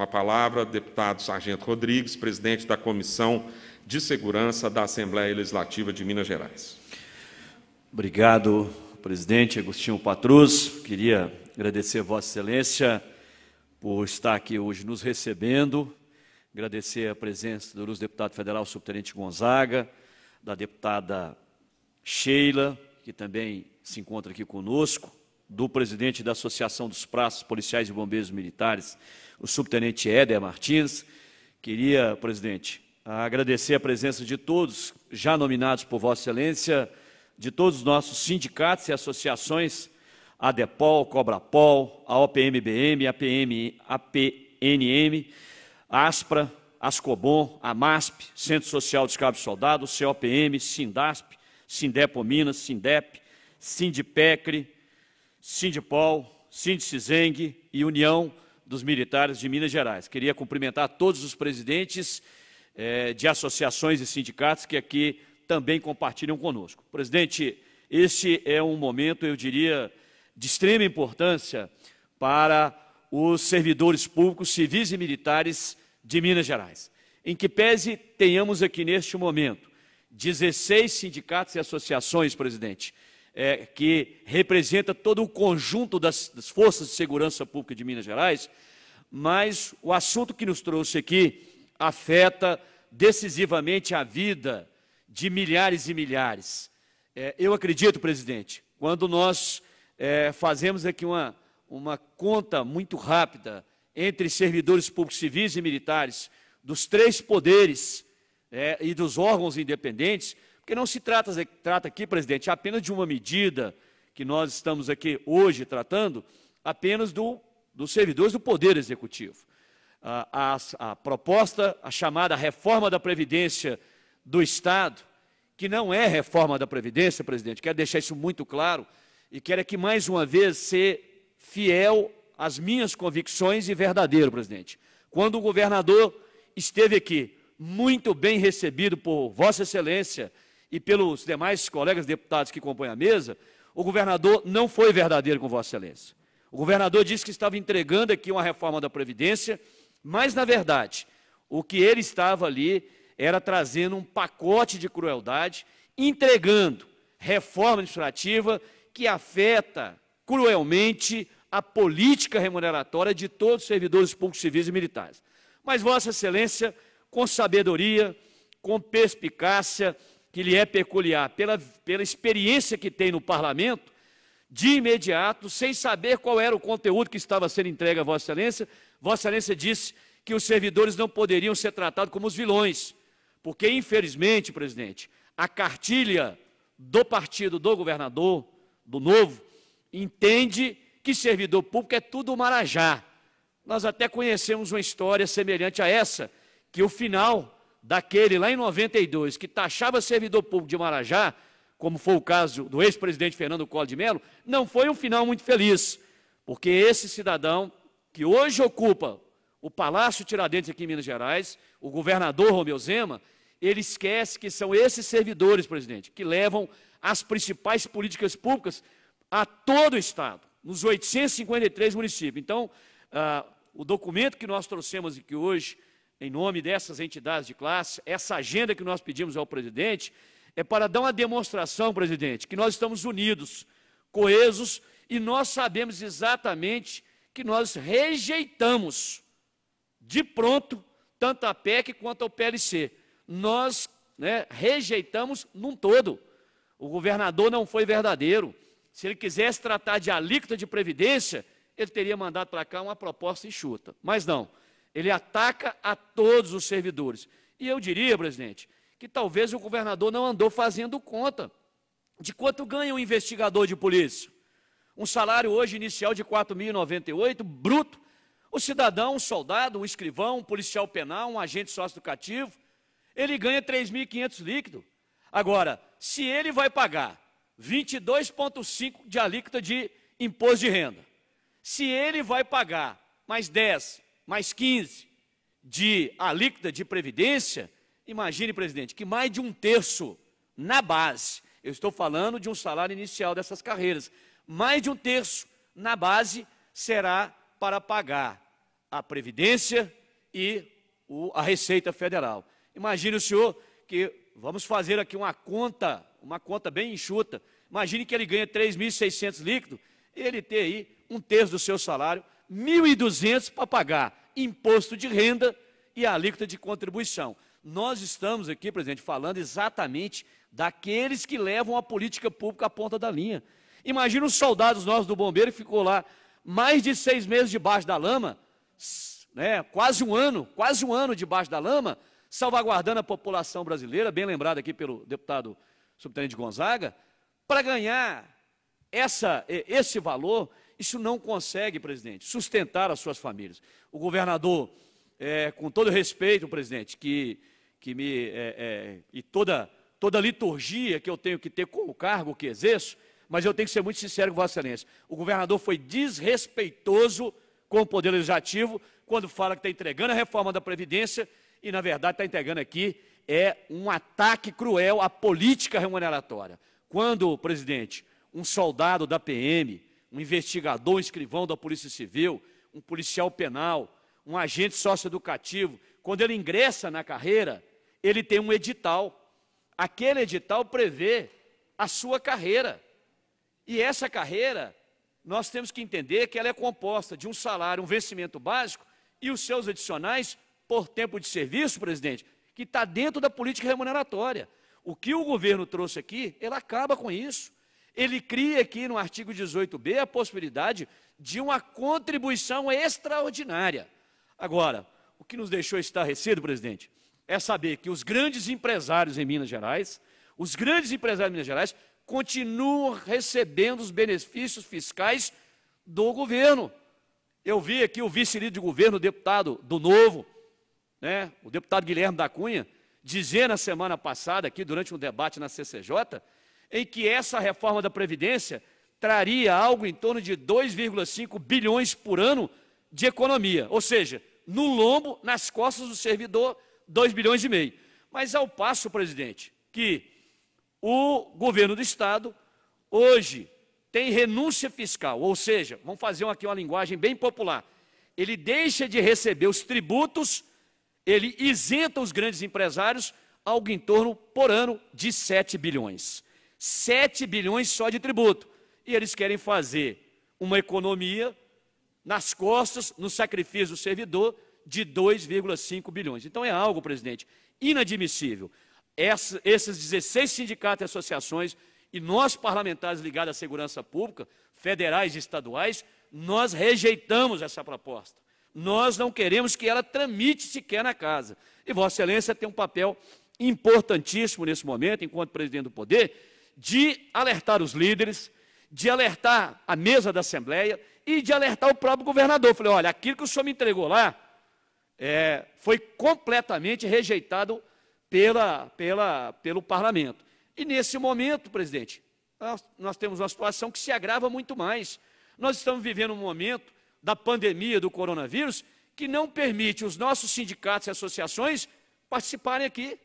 Com a palavra, deputado Sargento Rodrigues, presidente da Comissão de Segurança da Assembleia Legislativa de Minas Gerais. Obrigado, presidente Agostinho Patrus. Queria agradecer a Vossa Excelência por estar aqui hoje nos recebendo, agradecer a presença do deputado federal subtenente Gonzaga, da deputada Sheila, que também se encontra aqui conosco, do presidente da Associação dos Praças Policiais e Bombeiros Militares, o subtenente Éder Martins. Queria, presidente, agradecer a presença de todos já nominados por Vossa Excelência, de todos os nossos sindicatos e associações, a ADEPOL, COBRAPOL, a OPMBM, a APNM, a ASPRA, ASCOBOM, a MASP, Centro Social dos Cabos Soldados, COPM, SINDASP, SINDEPO Minas, SINDEP, SINDIPECRE, SINDIPOL, SINDICISENG e União dos Militares de Minas Gerais. Queria cumprimentar todos os presidentes de associações e sindicatos que aqui também compartilham conosco. Presidente, este é um momento, eu diria, de extrema importância para os servidores públicos, civis e militares de Minas Gerais. Em que pese tenhamos aqui neste momento 16 sindicatos e associações, presidente, que representa todo o conjunto das forças de segurança pública de Minas Gerais, mas o assunto que nos trouxe aqui afeta decisivamente a vida de milhares e milhares. Eu acredito, presidente, quando nós fazemos aqui uma conta muito rápida entre servidores públicos civis e militares, dos três poderes e dos órgãos independentes, porque não se trata aqui, presidente, apenas de uma medida que nós estamos aqui hoje tratando, apenas dos servidores do Poder Executivo. A proposta, a chamada reforma da Previdência do Estado, que não é reforma da Previdência, presidente, quero deixar isso muito claro, e quero aqui mais uma vez ser fiel às minhas convicções e verdadeiro, presidente. Quando o governador esteve aqui, muito bem recebido por Vossa Excelência e pelos demais colegas deputados que compõem a mesa, o governador não foi verdadeiro com Vossa Excelência. O governador disse que estava entregando aqui uma reforma da Previdência, mas, na verdade, o que ele estava ali era trazendo um pacote de crueldade, entregando reforma administrativa que afeta cruelmente a política remuneratória de todos os servidores públicos, civis e militares. Mas Vossa Excelência, com sabedoria, com perspicácia, que lhe é peculiar, pela experiência que tem no Parlamento, de imediato, sem saber qual era o conteúdo que estava sendo entregue a Vossa Excelência disse que os servidores não poderiam ser tratados como os vilões, porque, infelizmente, presidente, a cartilha do partido do governador, do Novo, entende que servidor público é tudo marajá. Nós até conhecemos uma história semelhante a essa, que o final daquele lá em 92, que taxava servidor público de marajá, como foi o caso do ex-presidente Fernando Collor de Mello, não foi um final muito feliz, porque esse cidadão que hoje ocupa o Palácio Tiradentes aqui em Minas Gerais, o governador Romeu Zema, ele esquece que são esses servidores, presidente, que levam as principais políticas públicas a todo o Estado, nos 853 municípios. Então, o documento que nós trouxemos aqui hoje, em nome dessas entidades de classe, essa agenda que nós pedimos ao presidente, é para dar uma demonstração, presidente, que nós estamos unidos, coesos, e nós sabemos exatamente que nós rejeitamos de pronto tanto a PEC quanto ao PLC. Nós rejeitamos num todo. O governador não foi verdadeiro. Se ele quisesse tratar de alíquota de previdência, ele teria mandado para cá uma proposta enxuta. Mas não, ele ataca a todos os servidores. E eu diria, presidente, que talvez o governador não andou fazendo conta de quanto ganha um investigador de polícia. Um salário hoje inicial de R$ 4.098, bruto. O cidadão, um soldado, um escrivão, um policial penal, um agente socioeducativo, ele ganha R$ 3.500 líquido. Agora, se ele vai pagar 22,5% de alíquota de imposto de renda, se ele vai pagar mais 10, mais 15 de alíquota de previdência, imagine, presidente, que mais de um terço na base, eu estou falando de um salário inicial dessas carreiras, mais de um terço na base será para pagar a Previdência e a Receita Federal. Imagine o senhor que, vamos fazer aqui uma conta bem enxuta, imagine que ele ganha 3.600 líquido, ele ter aí 1/3 do seu salário, 1.200 para pagar imposto de renda e a alíquota de contribuição. Nós estamos aqui, presidente, falando exatamente daqueles que levam a política pública à ponta da linha. Imagina os soldados nossos do bombeiro que ficou lá mais de 6 meses debaixo da lama, né, quase um ano debaixo da lama, salvaguardando a população brasileira, bem lembrado aqui pelo deputado subtenente Gonzaga, para ganhar esse valor. Isso não consegue, presidente, sustentar as suas famílias. O governador, com todo respeito, presidente, e toda a liturgia que eu tenho que ter com o cargo que exerço, mas eu tenho que ser muito sincero com Vossa Excelência. O governador foi desrespeitoso com o Poder Legislativo quando fala que está entregando a reforma da Previdência e, na verdade, está entregando aqui um ataque cruel à política remuneratória. Quando, presidente, um soldado da PM, um investigador, um escrivão da Polícia Civil, um policial penal, um agente socioeducativo, quando ele ingressa na carreira, ele tem um edital. Aquele edital prevê a sua carreira. E essa carreira, nós temos que entender que ela é composta de um salário, um vencimento básico e os seus adicionais por tempo de serviço, presidente, que está dentro da política remuneratória. O que o governo trouxe aqui, ele acaba com isso. Ele cria aqui no artigo 18b a possibilidade de uma contribuição extraordinária. Agora, o que nos deixou estarrecido, presidente, é saber que os grandes empresários em Minas Gerais, continuam recebendo os benefícios fiscais do governo. Eu vi aqui o vice-líder de governo, o deputado do Novo, né, o deputado Guilherme da Cunha, dizer na semana passada, aqui durante um debate na CCJ, em que essa reforma da Previdência traria algo em torno de 2,5 bilhões por ano de economia, ou seja, no lombo, nas costas do servidor, 2,5 bilhões. Mas ao passo, presidente, que o governo do Estado hoje tem renúncia fiscal, ou seja, vamos fazer aqui uma linguagem bem popular, ele deixa de receber os tributos, ele isenta os grandes empresários algo em torno, por ano, de 7 bilhões. 7 bilhões só de tributo. E eles querem fazer uma economia nas costas, no sacrifício do servidor, de 2,5 bilhões. Então é algo, presidente, inadmissível. Esses 16 sindicatos e associações e nós parlamentares ligados à segurança pública, federais e estaduais, nós rejeitamos essa proposta. Nós não queremos que ela tramite sequer na casa. E Vossa Excelência tem um papel importantíssimo nesse momento, enquanto presidente do Poder, de alertar os líderes, de alertar a mesa da Assembleia e de alertar o próprio governador. Eu falei, olha, aquilo que o senhor me entregou lá foi completamente rejeitado pelo parlamento. E nesse momento, presidente, nós temos uma situação que se agrava muito mais. Nós estamos vivendo um momento da pandemia do coronavírus que não permite os nossos sindicatos e associações participarem aqui,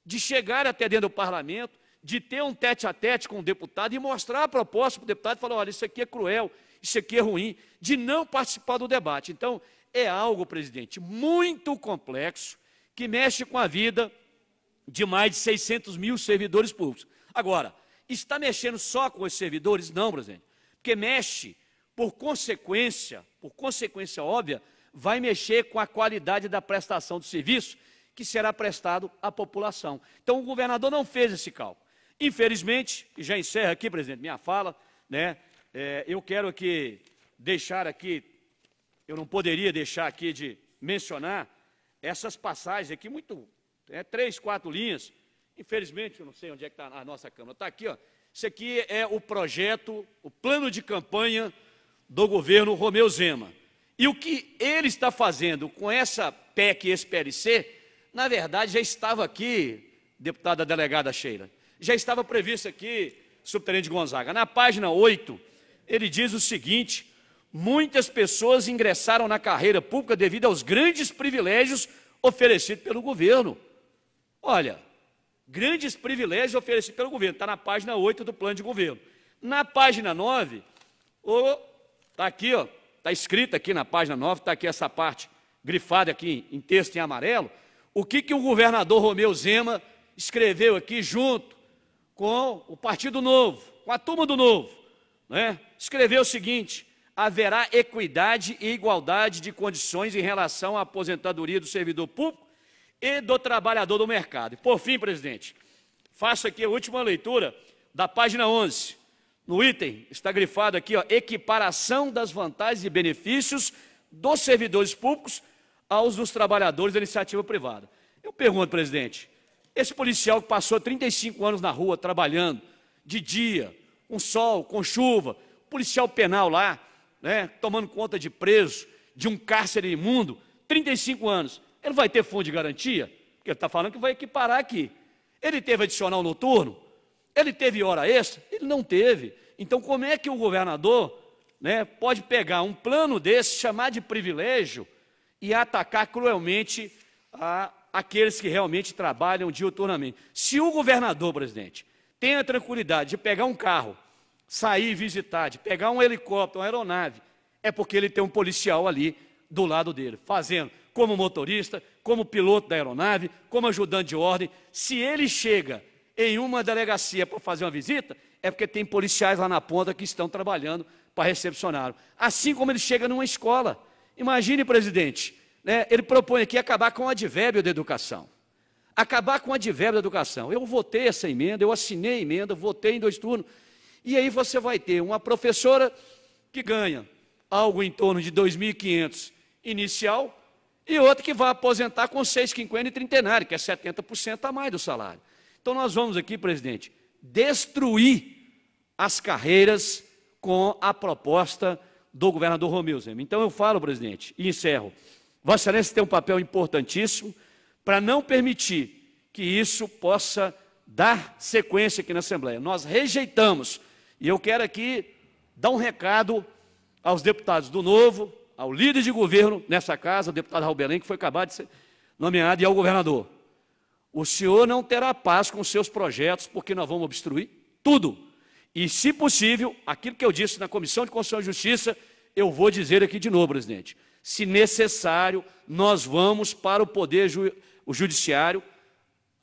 de chegar até dentro do parlamento, de ter um tete-a-tete com o deputado e mostrar a proposta para o deputado e falar, olha, isso aqui é cruel, isso aqui é ruim, de não participar do debate. Então, é algo, presidente, muito complexo, que mexe com a vida de mais de 600 mil servidores públicos. Agora, está mexendo só com os servidores? Não, presidente, porque mexe, por consequência óbvia, vai mexer com a qualidade da prestação do serviço que será prestado à população. Então, o governador não fez esse cálculo. Infelizmente, e já encerro aqui, presidente, minha fala, né, eu quero aqui deixar aqui, eu não poderia deixar aqui de mencionar essas passagens aqui, 3, 4 linhas, infelizmente, eu não sei onde é que está a nossa Câmara, está aqui, ó. Isso aqui é o projeto, o plano de campanha do governo Romeu Zema. E o que ele está fazendo com essa PEC e esse PLC, na verdade, já estava aqui, deputada delegada Sheila, já estava previsto aqui, subtenente Gonzaga. Na página 8, ele diz o seguinte, muitas pessoas ingressaram na carreira pública devido aos grandes privilégios oferecidos pelo governo. Olha, grandes privilégios oferecidos pelo governo, está na página 8 do plano de governo. Na página 9, está aqui, ó, está escrito aqui na página 9, está aqui essa parte grifada aqui em texto em amarelo, o que o governador Romeu Zema escreveu aqui junto com o Partido Novo, com a turma do Novo, né? Escreveu o seguinte: haverá equidade e igualdade de condições em relação à aposentadoria do servidor público e do trabalhador do mercado. E, por fim, presidente, faço aqui a última leitura da página 11. No item está grifado aqui, ó, equiparação das vantagens e benefícios dos servidores públicos aos dos trabalhadores da iniciativa privada. Eu pergunto, presidente, esse policial que passou 35 anos na rua trabalhando, de dia, com sol, com chuva, policial penal lá, né, tomando conta de preso, de um cárcere imundo, 35 anos, ele vai ter fundo de garantia? Porque ele está falando que vai equiparar aqui. Ele teve adicional noturno? Ele teve hora extra? Ele não teve. Então, como é que o governador, né, pode pegar um plano desse, chamar de privilégio e atacar cruelmente aqueles que realmente trabalham diuturnamente? Se o governador, presidente, tem a tranquilidade de pegar um carro, sair e visitar, de pegar um helicóptero, uma aeronave, é porque ele tem um policial ali do lado dele, fazendo como motorista, como piloto da aeronave, como ajudante de ordem. Se ele chega em uma delegacia para fazer uma visita, é porque tem policiais lá na ponta que estão trabalhando para recepcioná-lo. Assim como ele chega numa escola. Imagine, presidente, né, ele propõe aqui acabar com o advérbio da educação. Acabar com o advérbio da educação. Eu votei essa emenda, eu assinei a emenda, votei em 2 turnos. E aí você vai ter uma professora que ganha algo em torno de 2.500 inicial e outra que vai aposentar com 6,50 e trintenário, que é 70% a mais do salário. Então nós vamos aqui, presidente, destruir as carreiras com a proposta do governador Romeu Zema. Então eu falo, presidente, e encerro, Vossa Excelência tem um papel importantíssimo para não permitir que isso possa dar sequência aqui na Assembleia. Nós rejeitamos, e eu quero aqui dar um recado aos deputados do Novo, ao líder de governo nessa casa, o deputado Raul Belém, que foi acabado de ser nomeado, e ao governador. O senhor não terá paz com os seus projetos, porque nós vamos obstruir tudo. E, se possível, aquilo que eu disse na Comissão de Constituição e Justiça, eu vou dizer aqui de novo, presidente. Se necessário, nós vamos para o Poder Judiciário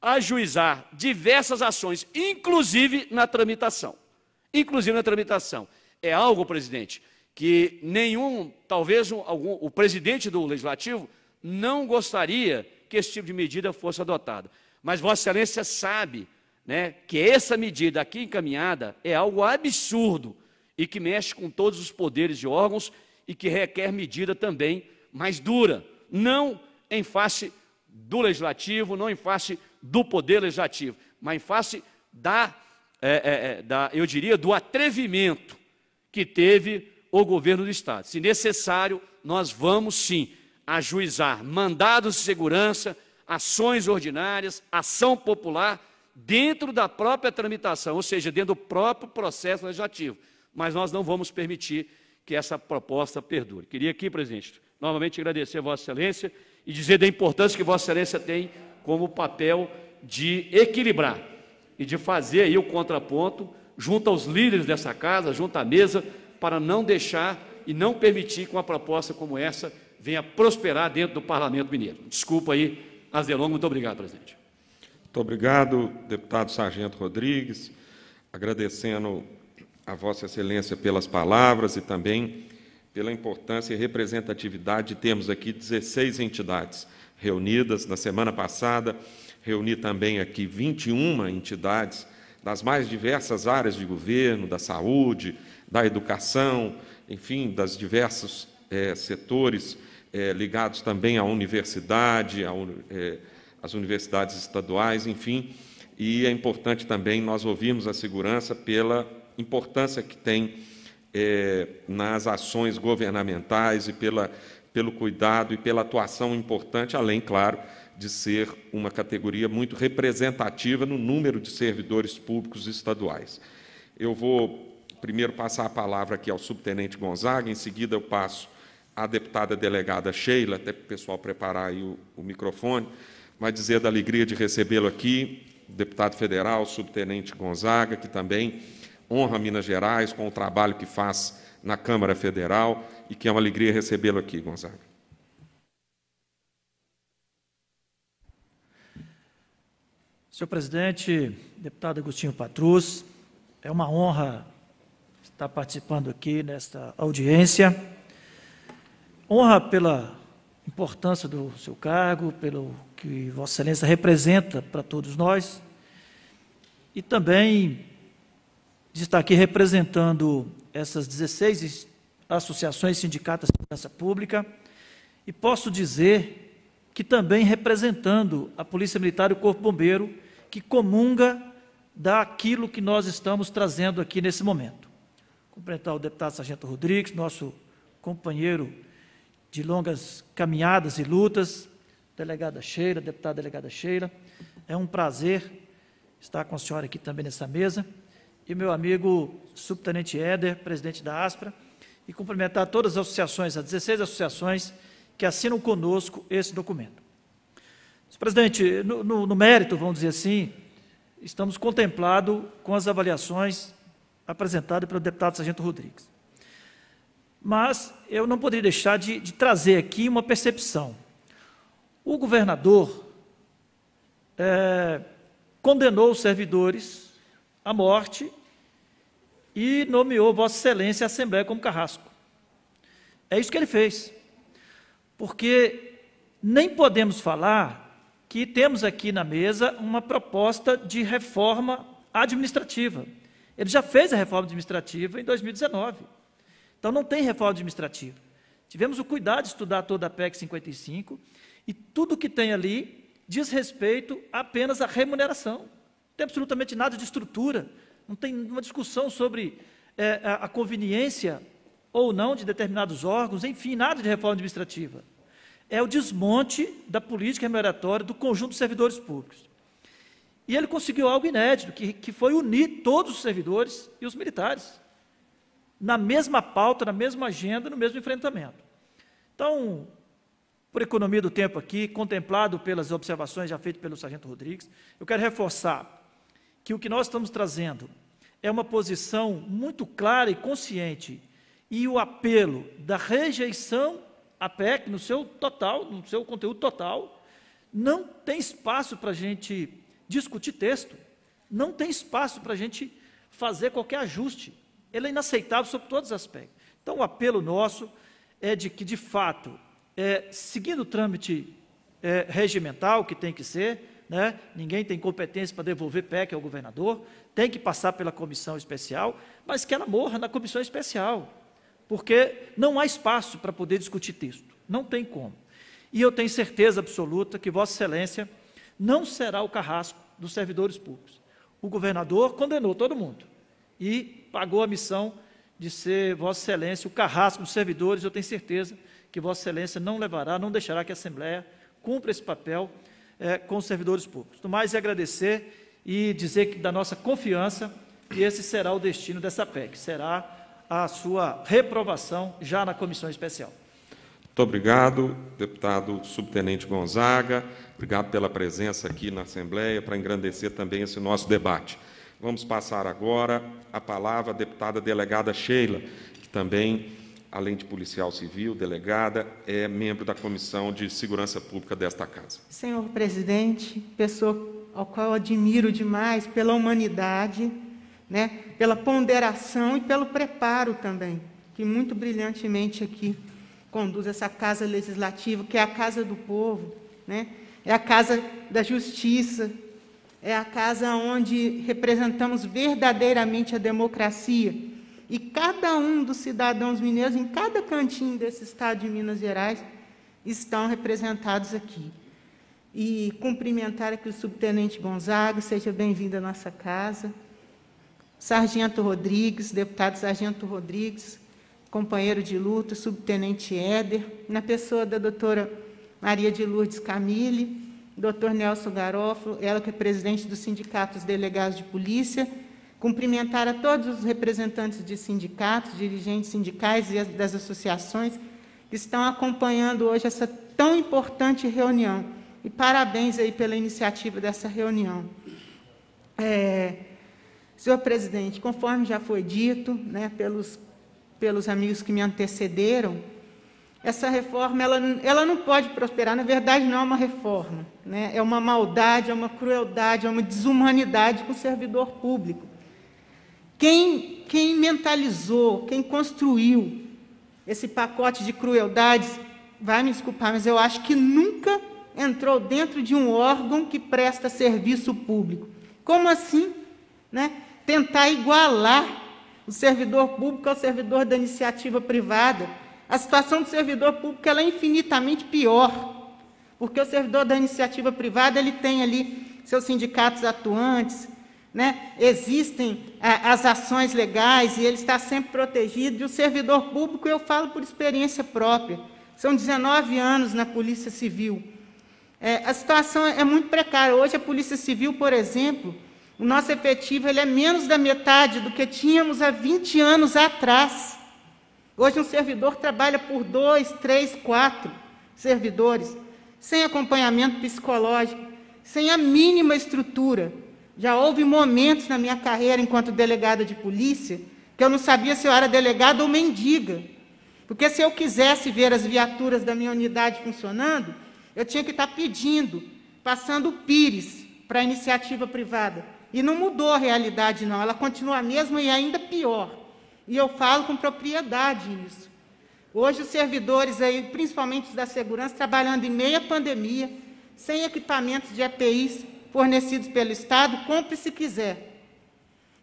ajuizar diversas ações, inclusive na tramitação. Inclusive na tramitação. É algo, presidente, que talvez o presidente do Legislativo não gostaria que esse tipo de medida fosse adotada. Mas Vossa Excelência sabe, né, que essa medida aqui encaminhada é algo absurdo e que mexe com todos os poderes e órgãos e que requer medida também mais dura, não em face do Legislativo, não em face do Poder Legislativo, mas em face eu diria, do atrevimento que teve o governo do Estado. Se necessário, nós vamos sim ajuizar mandados de segurança, ações ordinárias, ação popular, dentro da própria tramitação, ou seja, dentro do próprio processo legislativo. Mas nós não vamos permitir que essa proposta perdure. Queria aqui, presidente, novamente agradecer a Vossa Excelência e dizer da importância que Vossa Excelência tem como papel de equilibrar e de fazer aí o contraponto junto aos líderes dessa casa, junto à mesa, para não deixar e não permitir que uma proposta como essa venha prosperar dentro do Parlamento Mineiro. Desculpa aí as delongas. Muito obrigado, presidente. Muito obrigado, deputado Sargento Rodrigues, agradecendo a Vossa Excelência pelas palavras e também pela importância e representatividade de termos aqui 16 entidades reunidas. Na semana passada, reuni também aqui 21 entidades das mais diversas áreas de governo, da saúde, da educação, enfim, das diversos setores ligados também à universidade, às universidades estaduais, enfim. E é importante também nós ouvirmos a segurança pela importância que tem nas ações governamentais e pelo cuidado e pela atuação importante, além, claro, de ser uma categoria muito representativa no número de servidores públicos estaduais. Eu vou primeiro passar a palavra aqui ao subtenente Gonzaga, em seguida eu passo à deputada delegada Sheila, até para o pessoal preparar aí o microfone, mas dizer da alegria de recebê-lo aqui, deputado federal, subtenente Gonzaga, que também honra Minas Gerais com o trabalho que faz na Câmara Federal e que é uma alegria recebê-lo aqui, Gonzaga. Senhor presidente, deputado Agostinho Patrus, é uma honra estar participando aqui nesta audiência. Honra pela importância do seu cargo, pelo que Vossa Excelência representa para todos nós, e também de estar aqui representando essas 16 associações e sindicatos de segurança pública, e posso dizer que também representando a Polícia Militar e o Corpo Bombeiro, que comunga daquilo que nós estamos trazendo aqui nesse momento. Cumprimentar o deputado Sargento Rodrigues, nosso companheiro de longas caminhadas e lutas, delegada Sheila, deputada delegada Sheila. É um prazer estar com a senhora aqui também nessa mesa. E meu amigo subtenente Éder, presidente da ASPRA, e cumprimentar todas as associações, as 16 associações que assinam conosco esse documento. Senhor presidente, no mérito, vamos dizer assim, estamos contemplados com as avaliações apresentadas pelo deputado Sargento Rodrigues. Mas eu não poderia deixar de trazer aqui uma percepção. O governador condenou os servidores à morte e nomeou Vossa Excelência a Assembleia como carrasco. É isso que ele fez. Porque nem podemos falar que temos aqui na mesa uma proposta de reforma administrativa. Ele já fez a reforma administrativa em 2019. Então, não tem reforma administrativa. Tivemos o cuidado de estudar toda a PEC 55 e tudo que tem ali diz respeito apenas à remuneração. Não tem absolutamente nada de estrutura, não tem uma discussão sobre a conveniência ou não de determinados órgãos, enfim, nada de reforma administrativa. É o desmonte da política remuneratória do conjunto dos servidores públicos. E ele conseguiu algo inédito, que foi unir todos os servidores e os militares, na mesma pauta, na mesma agenda, no mesmo enfrentamento. Então, por economia do tempo aqui, contemplado pelas observações já feitas pelo Sargento Rodrigues, eu quero reforçar que o que nós estamos trazendo é uma posição muito clara e consciente, e o apelo da rejeição à PEC, no seu total, no seu conteúdo total. Não tem espaço para a gente discutir texto, não tem espaço para a gente fazer qualquer ajuste. Ele é inaceitável sob todos os aspectos. Então, o apelo nosso é de que, de fato, seguindo o trâmite regimental, que tem que ser, né, ninguém tem competência para devolver PEC ao governador, tem que passar pela comissão especial, mas que ela morra na comissão especial, porque não há espaço para poder discutir texto, não tem como. E eu tenho certeza absoluta que Vossa Excelência não será o carrasco dos servidores públicos. O governador condenou todo mundo e pagou a missão de ser Vossa Excelência o carrasco dos servidores. Eu tenho certeza que Vossa Excelência não levará, não deixará que a Assembleia cumpra esse papel com os servidores públicos. No mais, é agradecer e dizer que da nossa confiança que esse será o destino dessa PEC, será a sua reprovação já na comissão especial. Muito obrigado, deputado subtenente Gonzaga. Obrigado pela presença aqui na Assembleia, para engrandecer também esse nosso debate. Vamos passar agora a palavra à deputada delegada Sheila, que também, além de policial civil, delegada, é membro da Comissão de Segurança Pública desta Casa. Senhor presidente, pessoa ao qual eu admiro demais pela humanidade, né, pela ponderação e pelo preparo também, que muito brilhantemente aqui conduz essa Casa Legislativa, que é a Casa do Povo, né, é a Casa da Justiça, é a casa onde representamos verdadeiramente a democracia. E cada um dos cidadãos mineiros, em cada cantinho desse estado de Minas Gerais, estão representados aqui. E cumprimentar aqui o subtenente Gonzaga, seja bem-vindo à nossa casa. Sargento Rodrigues, deputado Sargento Rodrigues, companheiro de luta, subtenente Éder, na pessoa da doutora Maria de Lourdes Camille, doutor Nelson Garofalo, ela que é presidente do Sindicato dos Delegados de Polícia, cumprimentar a todos os representantes de sindicatos, dirigentes sindicais e das associações que estão acompanhando hoje essa tão importante reunião. E parabéns aí pela iniciativa dessa reunião. Senhor presidente, conforme já foi dito, né, pelos amigos que me antecederam, essa reforma ela não pode prosperar. Na verdade, não é uma reforma, né? É uma maldade, é uma crueldade, é uma desumanidade com o servidor público. Quem mentalizou, quem construiu esse pacote de crueldades, vai me desculpar, mas eu acho que nunca entrou dentro de um órgão que presta serviço público. Como assim, né? Tentar igualar o servidor público ao servidor da iniciativa privada. A situação do servidor público ela é infinitamente pior, porque o servidor da iniciativa privada ele tem ali seus sindicatos atuantes, né? Existem as ações legais e ele está sempre protegido. E o servidor público, eu falo por experiência própria, são 19 anos na Polícia Civil. A situação é muito precária. Hoje a Polícia Civil, por exemplo, o nosso efetivo ele é menos da metade do que tínhamos há 20 anos atrás. Hoje um servidor trabalha por 2, 3, 4 servidores, sem acompanhamento psicológico, sem a mínima estrutura. Já houve momentos na minha carreira enquanto delegada de polícia que eu não sabia se eu era delegada ou mendiga. Porque se eu quisesse ver as viaturas da minha unidade funcionando, eu tinha que estar pedindo, passando o pires para a iniciativa privada. E não mudou a realidade, não. Ela continua a mesma e ainda pior. E eu falo com propriedade isso. Hoje os servidores, aí, principalmente os da segurança, trabalhando em meia pandemia, sem equipamentos de EPIs fornecidos pelo Estado, compre se quiser.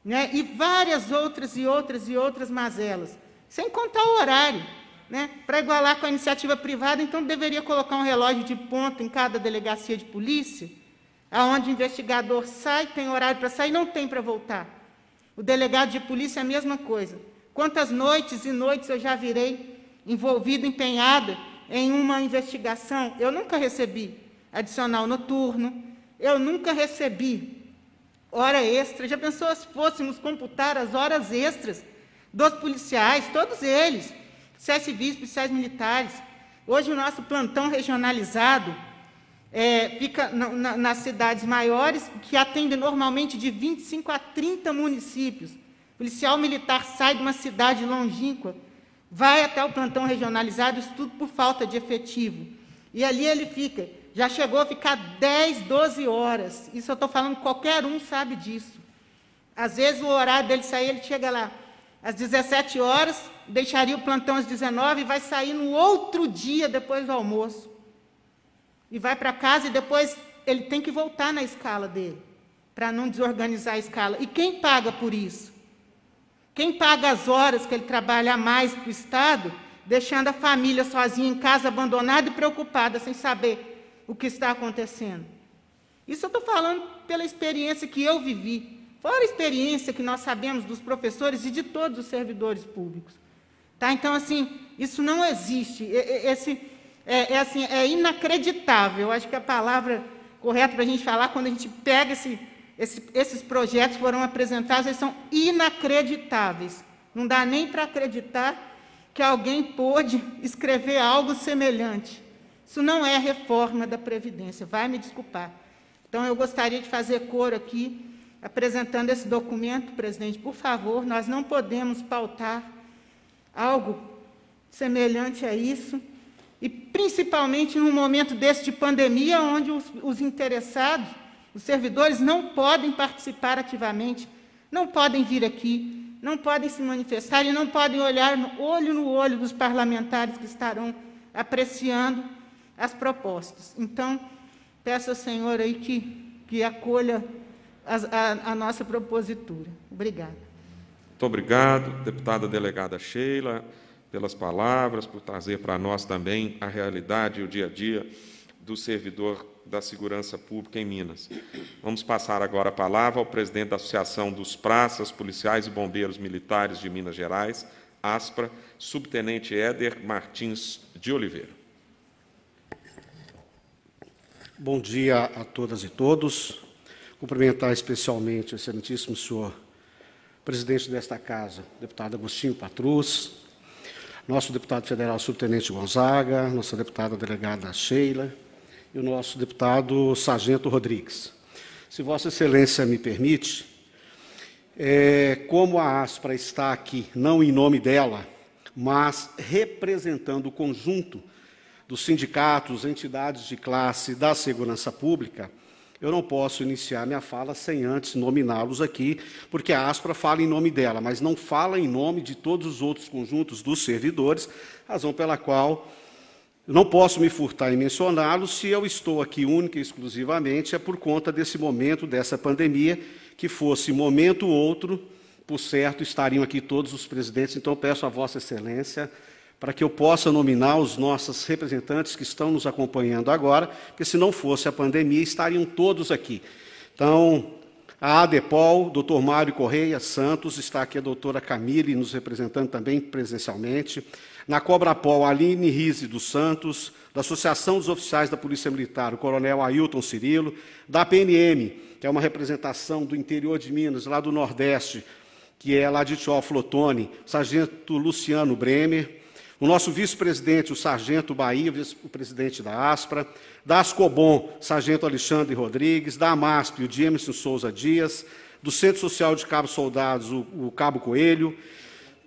Né? E várias outras mazelas. Sem contar o horário. Né? Para igualar com a iniciativa privada, então deveria colocar um relógio de ponta em cada delegacia de polícia, aonde o investigador sai, tem horário para sair, não tem para voltar. O delegado de polícia é a mesma coisa. Quantas noites e noites eu já virei envolvida, empenhada em uma investigação? Eu nunca recebi adicional noturno, eu nunca recebi hora extra. Já pensou se fôssemos computar as horas extras dos policiais, todos eles, policiais civis, policiais militares? Hoje o nosso plantão regionalizado fica nas cidades maiores, que atendem normalmente de 25 a 30 municípios. O policial militar sai de uma cidade longínqua, vai até o plantão regionalizado, isso tudo por falta de efetivo. E ali ele fica, já chegou a ficar 10, 12 horas. Isso eu estou falando, qualquer um sabe disso. Às vezes o horário dele sair, ele chega lá às 17 horas, deixaria o plantão às 19 e vai sair no outro dia, depois do almoço. E vai para casa e depois ele tem que voltar na escala dele, para não desorganizar a escala. E quem paga por isso? Quem paga as horas que ele trabalha a mais para o Estado, deixando a família sozinha em casa, abandonada e preocupada, sem saber o que está acontecendo? Isso eu estou falando pela experiência que eu vivi, fora a experiência que nós sabemos dos professores e de todos os servidores públicos. Tá? Então, assim, isso não existe. É inacreditável. Eu acho que a palavra correta para a gente falar, quando a gente pega esses projetos que foram apresentados, eles são inacreditáveis. Não dá nem para acreditar que alguém pôde escrever algo semelhante. Isso não é reforma da Previdência, vai me desculpar. Então, eu gostaria de fazer coro aqui, apresentando esse documento, presidente. Por favor, nós não podemos pautar algo semelhante a isso, e principalmente num momento desse de pandemia, onde os interessados, os servidores, não podem participar ativamente, não podem vir aqui, não podem se manifestar e não podem olhar no olho dos parlamentares que estarão apreciando as propostas. Então, peço ao senhor aí que acolha a nossa propositura. Obrigada. Muito obrigado, deputada delegada Sheila, pelas palavras, por trazer para nós também a realidade e o dia a dia do servidor da segurança pública em Minas. Vamos passar agora a palavra ao presidente da Associação dos Praças, Policiais e Bombeiros Militares de Minas Gerais, ASPRA, subtenente Éder Martins de Oliveira. Bom dia a todas e todos. Cumprimentar especialmente o excelentíssimo senhor presidente desta casa, deputado Agostinho Patrus, nosso deputado federal subtenente Gonzaga, nossa deputada delegada Sheila e o nosso deputado Sargento Rodrigues. Se Vossa Excelência me permite, como a ASPRA está aqui, não em nome dela, mas representando o conjunto dos sindicatos, entidades de classe da segurança pública, eu não posso iniciar minha fala sem antes nominá-los aqui, porque a Aspra fala em nome dela, mas não fala em nome de todos os outros conjuntos dos servidores, razão pela qual eu não posso me furtar em mencioná-los. Se eu estou aqui única e exclusivamente, é por conta desse momento, dessa pandemia, que fosse momento ou outro, por certo, estariam aqui todos os presidentes. Então, eu peço a Vossa Excelência para que eu possa nominar os nossos representantes que estão nos acompanhando agora, porque se não fosse a pandemia, estariam todos aqui. Então, a ADEPOL, doutor Mário Correia Santos, está aqui a doutora Camille, nos representando também presencialmente. Na Cobrapol, a Aline Rise dos Santos, da Associação dos Oficiais da Polícia Militar, o coronel Ailton Cirilo, da PNM, que é uma representação do interior de Minas, lá do Nordeste, que é lá de Teófilo, sargento Luciano Bremer, o nosso vice-presidente, o sargento Bahia, vice-presidente da Aspra, da Ascobom, sargento Alexandre Rodrigues, da AMASP, o Jameson Souza Dias, do Centro Social de Cabo Soldados, o Cabo Coelho,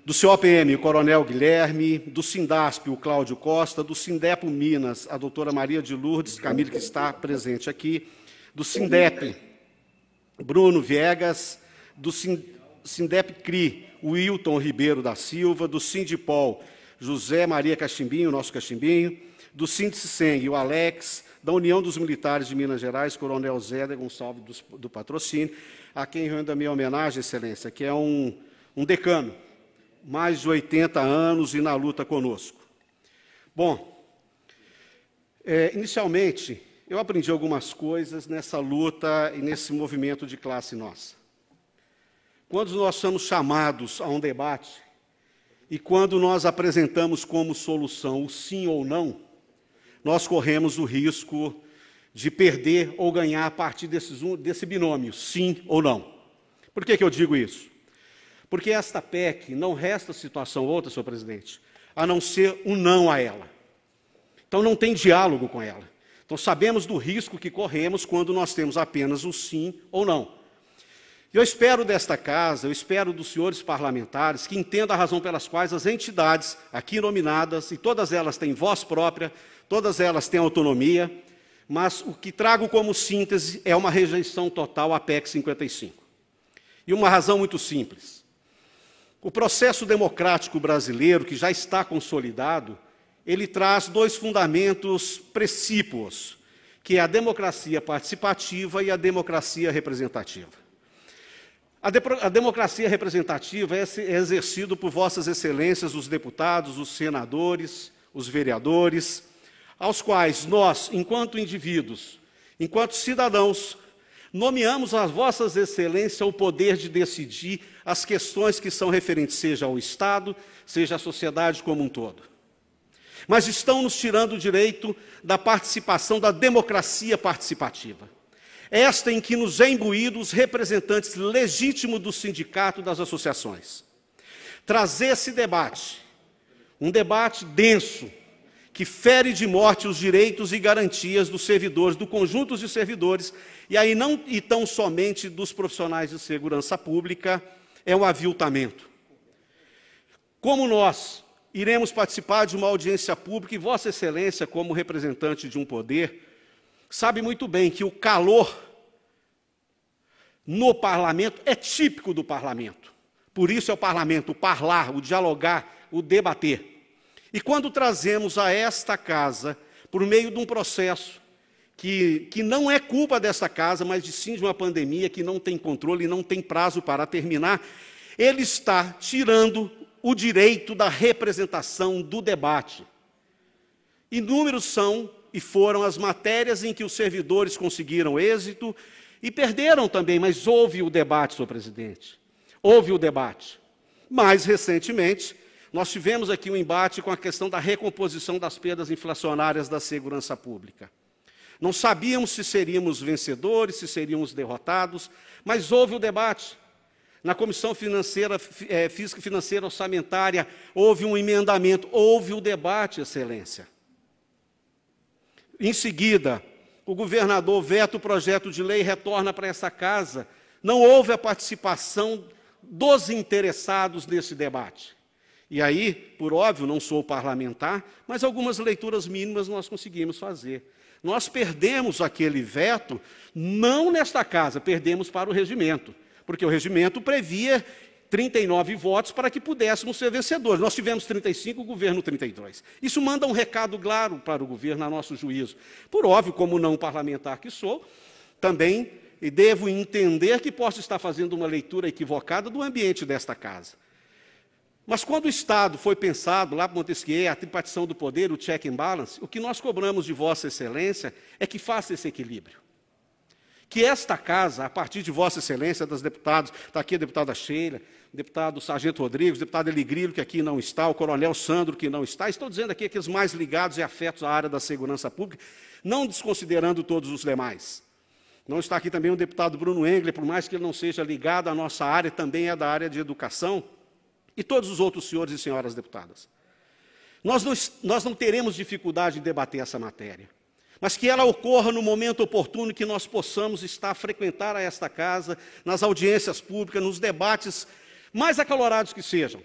do COPM, o coronel Guilherme, do Sindasp, o Cláudio Costa, do Sindepo Minas, a doutora Maria de Lourdes Camille, que está presente aqui, do Sindep, Bruno Viegas, do Sindep CRI, o Wilton Ribeiro da Silva, do Sindipol, José Maria Cachimbinho, nosso Cachimbinho, do Sindiceng, o Alex, da União dos Militares de Minas Gerais, coronel Zéder Gonçalves do Patrocínio, a quem rendo a minha homenagem, Excelência, que é um decano, mais de 80 anos e na luta conosco. Bom, inicialmente, eu aprendi algumas coisas nessa luta e nesse movimento de classe nossa. Quando nós somos chamados a um debate e quando nós apresentamos como solução o sim ou não, nós corremos o risco de perder ou ganhar a partir desse binômio, sim ou não. Por que eu digo isso? Porque esta PEC não resta situação outra, senhor presidente, a não ser um não a ela. Então, não tem diálogo com ela. Então, sabemos do risco que corremos quando nós temos apenas um sim ou não. Eu espero desta casa, eu espero dos senhores parlamentares que entendam a razão pelas quais as entidades aqui nominadas, e todas elas têm voz própria, todas elas têm autonomia, mas o que trago como síntese é uma rejeição total à PEC 55. E uma razão muito simples. O processo democrático brasileiro, que já está consolidado, ele traz dois fundamentos precípuos, que é a democracia participativa e a democracia representativa. A democracia representativa é exercida por vossas excelências, os deputados, os senadores, os vereadores, aos quais nós, enquanto indivíduos, enquanto cidadãos, nomeamos a vossas excelências o poder de decidir as questões que são referentes, seja ao Estado, seja à sociedade como um todo. Mas estão nos tirando o direito da participação, da democracia participativa. Esta em que nos é imbuído os representantes legítimos do sindicato e das associações. Trazer esse debate, um debate denso, que fere de morte os direitos e garantias dos servidores, do conjunto de servidores, e aí não e tão somente dos profissionais de segurança pública, é um aviltamento. Como nós iremos participar de uma audiência pública, e Vossa Excelência, como representante de um poder, sabe muito bem que o calor no parlamento é típico do parlamento. Por isso é o parlamento, o parlar, o dialogar, o debater. E quando trazemos a esta casa, por meio de um processo que não é culpa desta casa, mas sim de uma pandemia que não tem controle e não tem prazo para terminar, ele está tirando o direito da representação do debate. Inúmeros são e foram as matérias em que os servidores conseguiram êxito e perderam também, mas houve o debate, senhor presidente. Houve o debate. Mais recentemente, nós tivemos aqui um embate com a questão da recomposição das perdas inflacionárias da segurança pública. Não sabíamos se seríamos vencedores, se seríamos derrotados, mas houve o debate. Na Comissão Física e Financeira Orçamentária, houve um emendamento, houve o debate, Excelência. Em seguida, o governador veta o projeto de lei e retorna para essa casa. Não houve a participação dos interessados nesse debate. E aí, por óbvio, não sou parlamentar, mas algumas leituras mínimas nós conseguimos fazer. Nós perdemos aquele veto, não nesta casa, perdemos para o regimento, porque o regimento previa 39 votos para que pudéssemos ser vencedores. Nós tivemos 35, o governo 32. Isso manda um recado claro para o governo, a nosso juízo. Por óbvio, como não parlamentar que sou, também devo entender que posso estar fazendo uma leitura equivocada do ambiente desta casa. Mas quando o Estado foi pensado, lá para Montesquieu, a tripartição do poder, o check and balance, o que nós cobramos de Vossa Excelência é que faça esse equilíbrio. Que esta casa, a partir de Vossa Excelência, das deputadas, está aqui a deputada Sheila, o deputado Sargento Rodrigues, o deputado Eligrillo, que aqui não está, o coronel Sandro, que não está, estou dizendo aqui aqueles mais ligados e afetos à área da segurança pública, não desconsiderando todos os demais. Não está aqui também o deputado Bruno Engler, por mais que ele não seja ligado à nossa área, também é da área de educação, e todos os outros senhores e senhoras deputadas. Nós não teremos dificuldade em debater essa matéria, mas que ela ocorra no momento oportuno que nós possamos estar a frequentar a esta casa, nas audiências públicas, nos debates mais acalorados que sejam.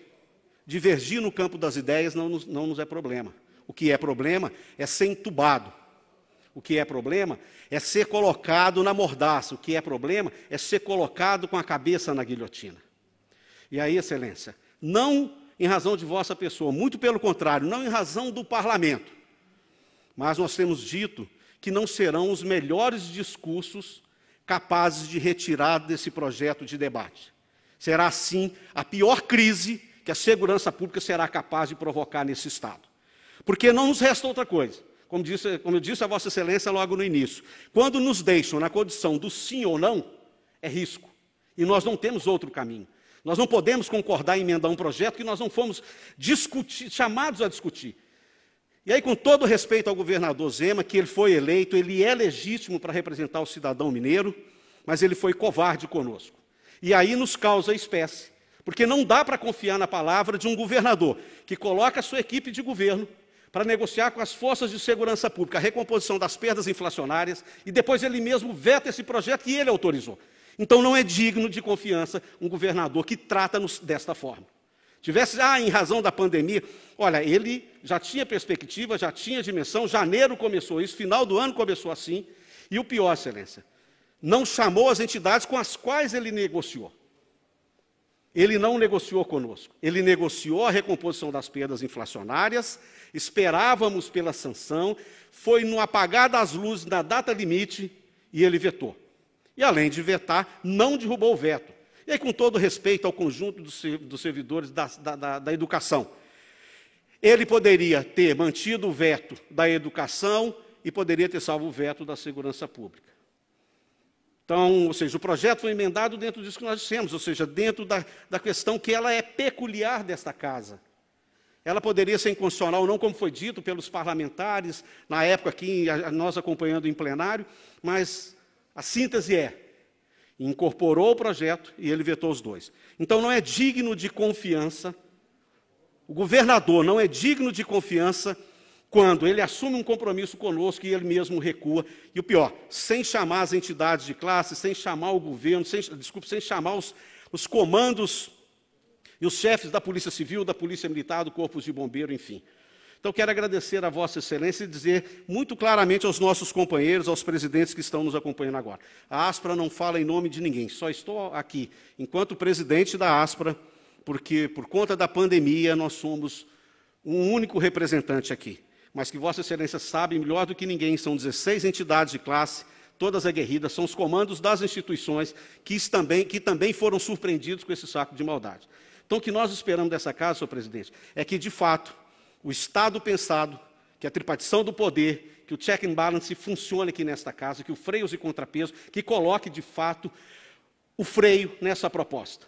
Divergir no campo das ideias não nos é problema. O que é problema é ser entubado. O que é problema é ser colocado na mordaça. O que é problema é ser colocado com a cabeça na guilhotina. E aí, Excelência, não em razão de vossa pessoa, muito pelo contrário, não em razão do parlamento, mas nós temos dito que não serão os melhores discursos capazes de retirar desse projeto de debate. Será, sim, a pior crise que a segurança pública será capaz de provocar nesse Estado. Porque não nos resta outra coisa. Como eu disse a Vossa Excelência logo no início, quando nos deixam na condição do sim ou não, é risco. E nós não temos outro caminho. Nós não podemos concordar em emendar um projeto que nós não fomos chamados a discutir. E aí, com todo respeito ao governador Zema, que ele foi eleito, ele é legítimo para representar o cidadão mineiro, mas ele foi covarde conosco. E aí nos causa espécie, porque não dá para confiar na palavra de um governador que coloca a sua equipe de governo para negociar com as forças de segurança pública a recomposição das perdas inflacionárias e depois ele mesmo veta esse projeto que ele autorizou. Então não é digno de confiança um governador que trata-nos desta forma. Tivesse, em razão da pandemia, olha, ele já tinha perspectiva, já tinha dimensão, janeiro começou isso, final do ano começou assim, e o pior, Excelência, não chamou as entidades com as quais ele negociou. Ele não negociou conosco, ele negociou a recomposição das perdas inflacionárias, esperávamos pela sanção, foi no apagar das luzes na data limite e ele vetou. E além de vetar, não derrubou o veto. E aí, com todo respeito ao conjunto dos servidores da educação, ele poderia ter mantido o veto da educação e poderia ter salvo o veto da segurança pública. Então, ou seja, o projeto foi emendado dentro disso que nós dissemos, ou seja, dentro da questão que ela é peculiar desta casa. Ela poderia ser inconstitucional ou não, como foi dito pelos parlamentares, na época aqui, nós acompanhando em plenário, mas a síntese incorporou o projeto e ele vetou os dois. Então, não é digno de confiança, o governador não é digno de confiança quando ele assume um compromisso conosco e ele mesmo recua. E o pior, sem chamar as entidades de classe, sem chamar o governo, sem chamar os comandos e os chefes da Polícia Civil, da Polícia Militar, do Corpo de Bombeiro, enfim. Então, quero agradecer a Vossa Excelência e dizer muito claramente aos nossos companheiros, aos presidentes que estão nos acompanhando agora. A ASPRA não fala em nome de ninguém, só estou aqui enquanto presidente da ASPRA, porque, por conta da pandemia, nós somos um único representante aqui. Mas que Vossa Excelência sabe melhor do que ninguém, são 16 entidades de classe, todas aguerridas, são os comandos das instituições que também foram surpreendidos com esse saco de maldade. Então, o que nós esperamos dessa casa, senhor presidente, é que, de fato, o Estado pensado, que a tripartição do poder, que o check and balance funcione aqui nesta casa, que o freios e contrapeso, que coloque, de fato, o freio nessa proposta.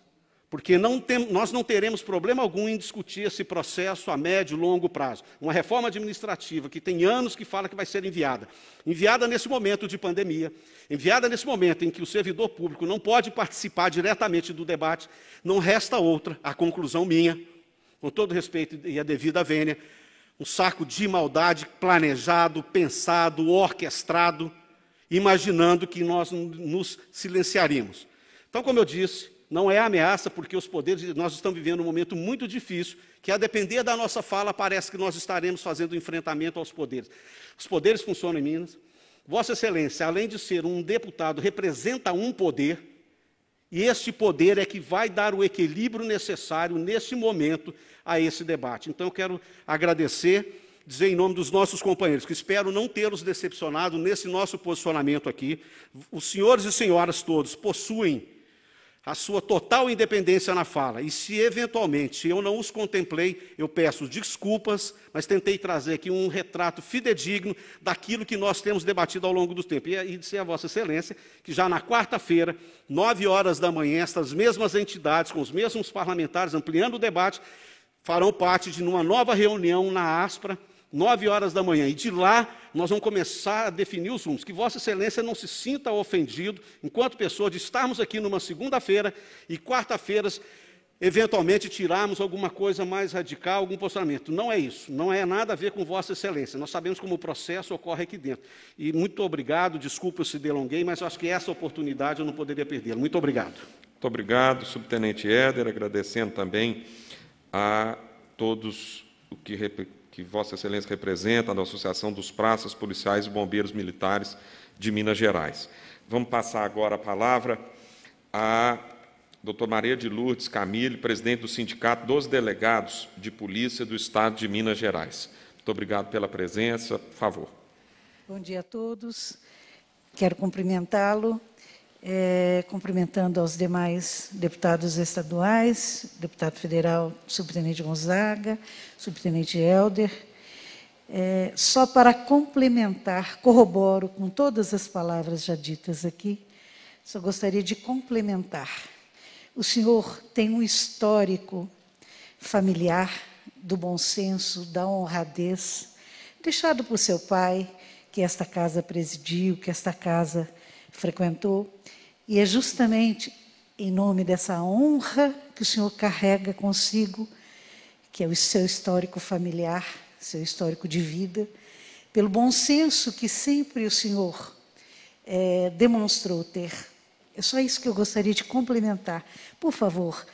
Porque nós não teremos problema algum em discutir esse processo a médio e longo prazo. Uma reforma administrativa que tem anos que fala que vai ser enviada. Enviada nesse momento de pandemia, enviada nesse momento em que o servidor público não pode participar diretamente do debate, não resta outra, a conclusão minha, com todo respeito e a devida vênia, um saco de maldade planejado, pensado, orquestrado, imaginando que nós nos silenciaríamos. Então, como eu disse, não é ameaça, porque os poderes, nós estamos vivendo um momento muito difícil, que a depender da nossa fala, parece que nós estaremos fazendo enfrentamento aos poderes. Os poderes funcionam em Minas. Vossa Excelência, além de ser um deputado, representa um poder, e este poder é que vai dar o equilíbrio necessário, nesse momento, a esse debate. Então, eu quero agradecer, dizer em nome dos nossos companheiros, que espero não tê-los decepcionado nesse nosso posicionamento aqui. Os senhores e senhoras todos possuem a sua total independência na fala, e se eventualmente eu não os contemplei, eu peço desculpas, mas tentei trazer aqui um retrato fidedigno daquilo que nós temos debatido ao longo do tempo. E dizer a Vossa Excelência que já na quarta-feira, 9h, estas mesmas entidades, com os mesmos parlamentares, ampliando o debate, farão parte de uma nova reunião na Aspra, 9h, e de lá nós vamos começar a definir os rumos, que Vossa Excelência não se sinta ofendido, enquanto pessoa, de estarmos aqui numa segunda-feira e quarta-feiras, eventualmente tirarmos alguma coisa mais radical, algum posicionamento. Não é isso, não é nada a ver com Vossa Excelência, nós sabemos como o processo ocorre aqui dentro. E muito obrigado, desculpa se delonguei, mas eu acho que essa oportunidade eu não poderia perdê-la. Muito obrigado. Muito obrigado, subtenente Éder, agradecendo também a todos o que Vossa Excelência representa, da Associação dos Praças, Policiais e Bombeiros Militares de Minas Gerais. Vamos passar agora a palavra a doutora Maria de Lourdes Camille, presidente do Sindicato dos Delegados de Polícia do Estado de Minas Gerais. Muito obrigado pela presença. Por favor. Bom dia a todos. Quero cumprimentá-lo, cumprimentando aos demais deputados estaduais, deputado federal, subtenente Gonzaga, subtenente Helder. Só para complementar, corroboro com todas as palavras já ditas aqui, só gostaria de complementar. O senhor tem um histórico familiar do bom senso, da honradez, deixado por seu pai, que esta casa presidiu, que esta casa frequentou, e é justamente em nome dessa honra que o senhor carrega consigo, que é o seu histórico familiar, seu histórico de vida, pelo bom senso que sempre o senhor demonstrou ter. É só isso que eu gostaria de complementar. Por favor,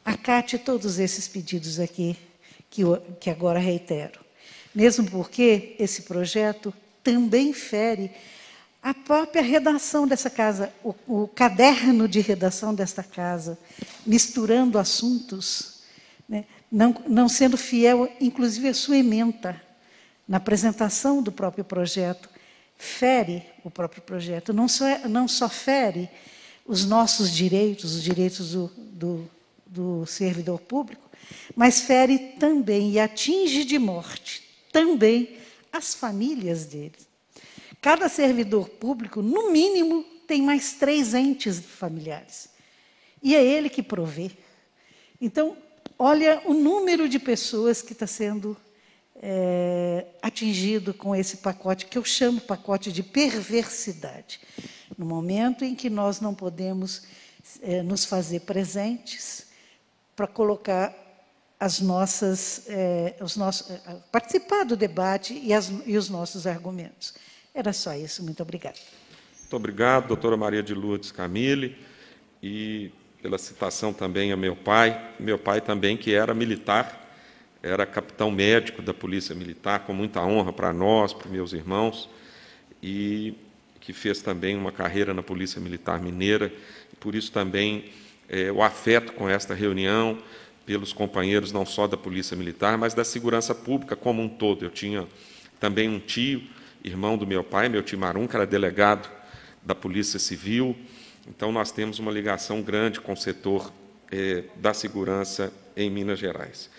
acate todos esses pedidos aqui, que agora reitero. Mesmo porque esse projeto também fere a própria redação dessa casa, o caderno de redação desta casa, misturando assuntos, né, não sendo fiel, inclusive, à sua ementa, na apresentação do próprio projeto, fere o próprio projeto, não só fere os nossos direitos, os direitos do servidor público, mas fere também e atinge de morte também as famílias deles. Cada servidor público, no mínimo, tem mais 3 entes familiares. E é ele que provê. Então, olha o número de pessoas que está sendo atingido com esse pacote, que eu chamo pacote de perversidade. No momento em que nós não podemos nos fazer presentes para colocar participar do debate e os nossos argumentos. Era só isso. Muito obrigada. Muito obrigado, doutora Maria de Lourdes Camille, e pela citação também a meu pai também, que era militar, era capitão médico da Polícia Militar, com muita honra para nós, para meus irmãos, e que fez também uma carreira na Polícia Militar Mineira, e por isso também o afeto com esta reunião, pelos companheiros não só da Polícia Militar, mas da segurança pública como um todo. Eu tinha também um tio, irmão do meu pai, meu tio Marum, que era delegado da Polícia Civil. Então, nós temos uma ligação grande com o setor da segurança em Minas Gerais.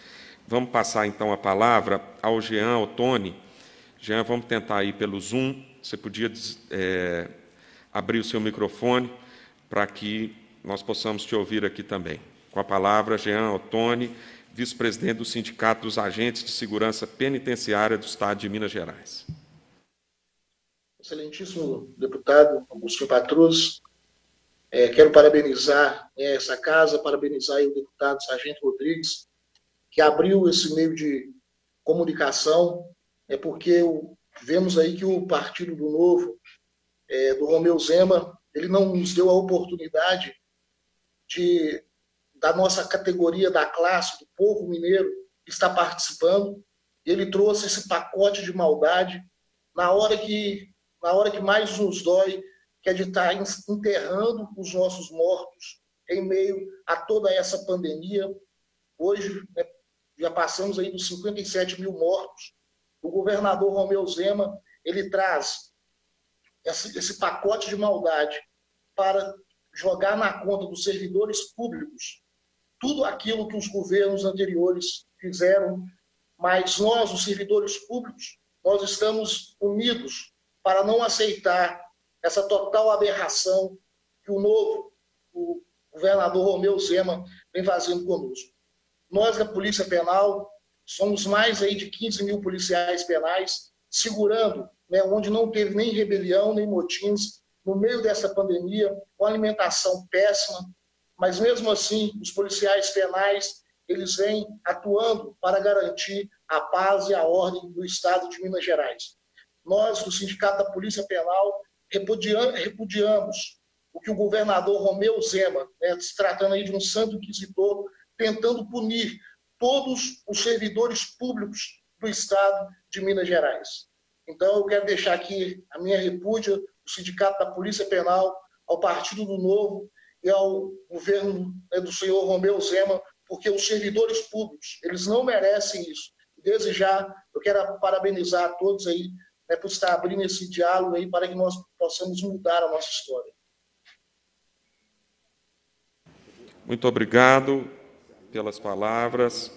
Vamos passar, então, a palavra ao Jean Ottoni. Jean, vamos tentar ir pelo Zoom. Você podia abrir o seu microfone para que nós possamos te ouvir aqui também. Com a palavra, Jean Ottoni, vice-presidente do Sindicato dos Agentes de Segurança Penitenciária do Estado de Minas Gerais. Excelentíssimo deputado Agostinho Patrus, quero parabenizar essa casa, parabenizar o deputado Sargento Rodrigues, que abriu esse meio de comunicação, porque vemos aí que o Partido do Novo, do Romeu Zema, ele não nos deu a oportunidade de da nossa categoria, da classe, do povo mineiro, que está participando. Ele trouxe esse pacote de maldade na hora que mais nos dói, que é de estar enterrando os nossos mortos em meio a toda essa pandemia. Hoje, né, já passamos aí dos 57 mil mortos. O governador Romeu Zema, ele traz esse pacote de maldade para jogar na conta dos servidores públicos tudo aquilo que os governos anteriores fizeram, mas nós, os servidores públicos, nós estamos unidos para não aceitar essa total aberração que o governador Romeu Zema vem fazendo conosco. Nós, da Polícia Penal, somos mais aí de 15 mil policiais penais, segurando, né, onde não teve nem rebelião, nem motins, no meio dessa pandemia, com alimentação péssima, mas mesmo assim, os policiais penais, eles vêm atuando para garantir a paz e a ordem do Estado de Minas Gerais. Nós, do Sindicato da Polícia Penal, repudiamos o que o governador Romeu Zema, né, se tratando aí de um santo inquisitor, tentando punir todos os servidores públicos do Estado de Minas Gerais. Então, eu quero deixar aqui a minha repúdia do Sindicato da Polícia Penal, ao Partido do Novo e ao governo, né, do senhor Romeu Zema, porque os servidores públicos, eles não merecem isso. Desde já, eu quero parabenizar a todos aí, né, por estar abrindo esse diálogo aí para que nós possamos mudar a nossa história. Muito obrigado pelas palavras.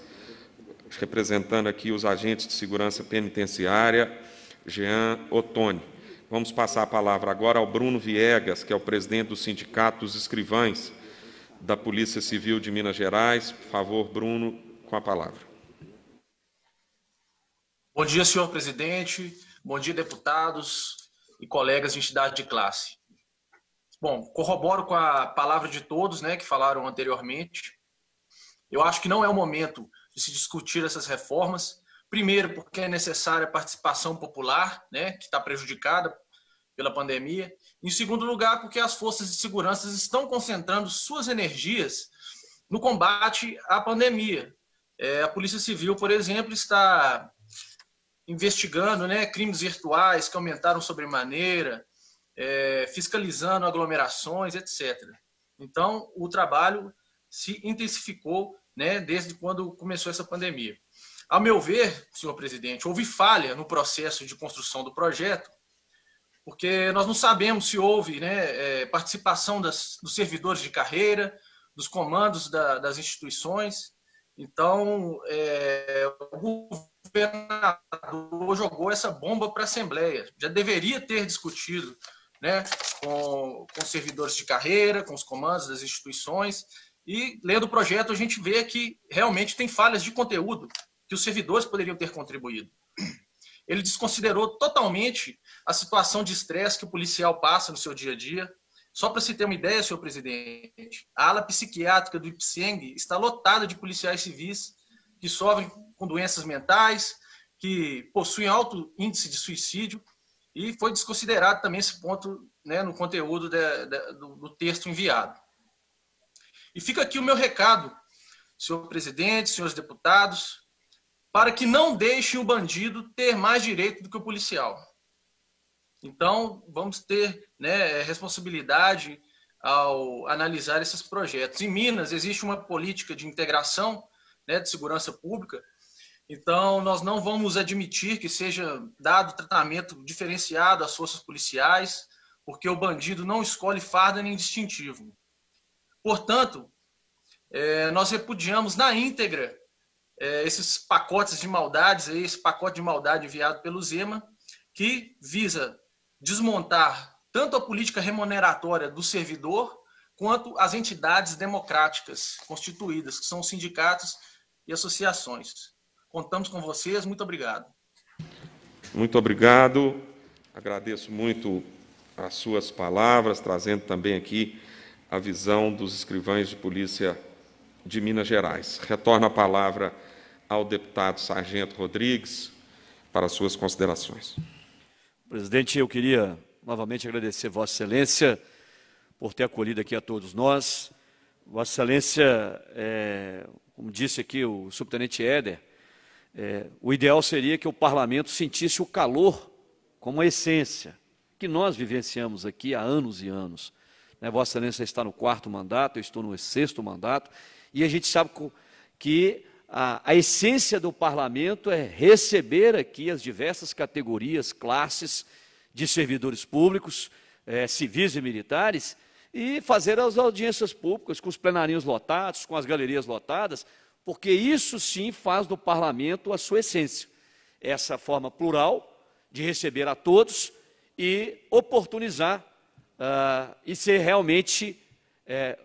Representando aqui os agentes de segurança penitenciária, Jean Ottoni. Vamos passar a palavra agora ao Bruno Viegas, que é o presidente do Sindicato dos Escrivães da Polícia Civil de Minas Gerais. Por favor, Bruno, com a palavra. Bom dia, senhor presidente. Bom dia, deputados e colegas de entidade de classe. Bom, corroboro com a palavra de todos, né, que falaram anteriormente. Eu acho que não é o momento de se discutir essas reformas. Primeiro, porque é necessária a participação popular, né, que está prejudicada pela pandemia. Em segundo lugar, porque as forças de segurança estão concentrando suas energias no combate à pandemia. A Polícia Civil, por exemplo, está investigando, né, crimes virtuais que aumentaram sobremaneira, fiscalizando aglomerações, etc. Então, o trabalho se intensificou, né, desde quando começou essa pandemia. Ao meu ver, senhor presidente, houve falha no processo de construção do projeto, porque nós não sabemos se houve, né, participação dos servidores de carreira, dos comandos das instituições. Então, o governador jogou essa bomba para a Assembleia. Já deveria ter discutido, né, com os servidores de carreira, com os comandos das instituições, e lendo o projeto a gente vê que realmente tem falhas de conteúdo que os servidores poderiam ter contribuído. Ele desconsiderou totalmente a situação de estresse que o policial passa no seu dia a dia. Só para se ter uma ideia, senhor presidente, a ala psiquiátrica do IPSENG está lotada de policiais civis que sofrem com doenças mentais, que possuem alto índice de suicídio, e foi desconsiderado também esse ponto, né, no conteúdo do texto enviado. E fica aqui o meu recado, senhor presidente, senhores deputados, para que não deixem o bandido ter mais direito do que o policial. Então, vamos ter, né, responsabilidade ao analisar esses projetos. Em Minas, existe uma política de integração, né, de segurança pública, então nós não vamos admitir que seja dado tratamento diferenciado às forças policiais, porque o bandido não escolhe farda nem distintivo. Portanto, nós repudiamos na íntegra esses pacotes de maldades, esse pacote de maldade enviado pelo Zema, que visa desmontar tanto a política remuneratória do servidor, quanto as entidades democráticas constituídas, que são os sindicatos e associações. Contamos com vocês, muito obrigado. Muito obrigado, agradeço muito as suas palavras, trazendo também aqui a visão dos escrivães de polícia de Minas Gerais. Retorno a palavra ao deputado Sargento Rodrigues para as suas considerações. Presidente, eu queria novamente agradecer Vossa Excelência por ter acolhido aqui a todos nós. Vossa Excelência, como disse aqui o subtenente Éder, o ideal seria que o parlamento sentisse o calor como a essência, que nós vivenciamos aqui há anos e anos. Vossa Excelência está no 4º mandato, eu estou no 6º mandato, e a gente sabe que a essência do parlamento é receber aqui as diversas categorias, classes de servidores públicos, civis e militares, e fazer as audiências públicas com os plenarinhos lotados, com as galerias lotadas, porque isso sim faz do parlamento a sua essência. Essa forma plural de receber a todos e oportunizar e ser realmente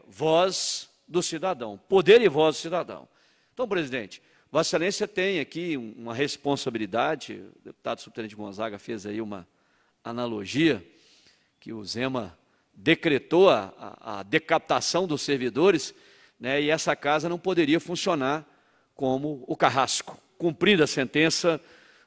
voz do cidadão, poder e voz do cidadão. Então, presidente, Vossa Excelência tem aqui uma responsabilidade, o deputado subtenente Gonzaga fez aí uma analogia, que o Zema decretou a decapitação dos servidores, né, e essa casa não poderia funcionar como o carrasco, cumprindo a sentença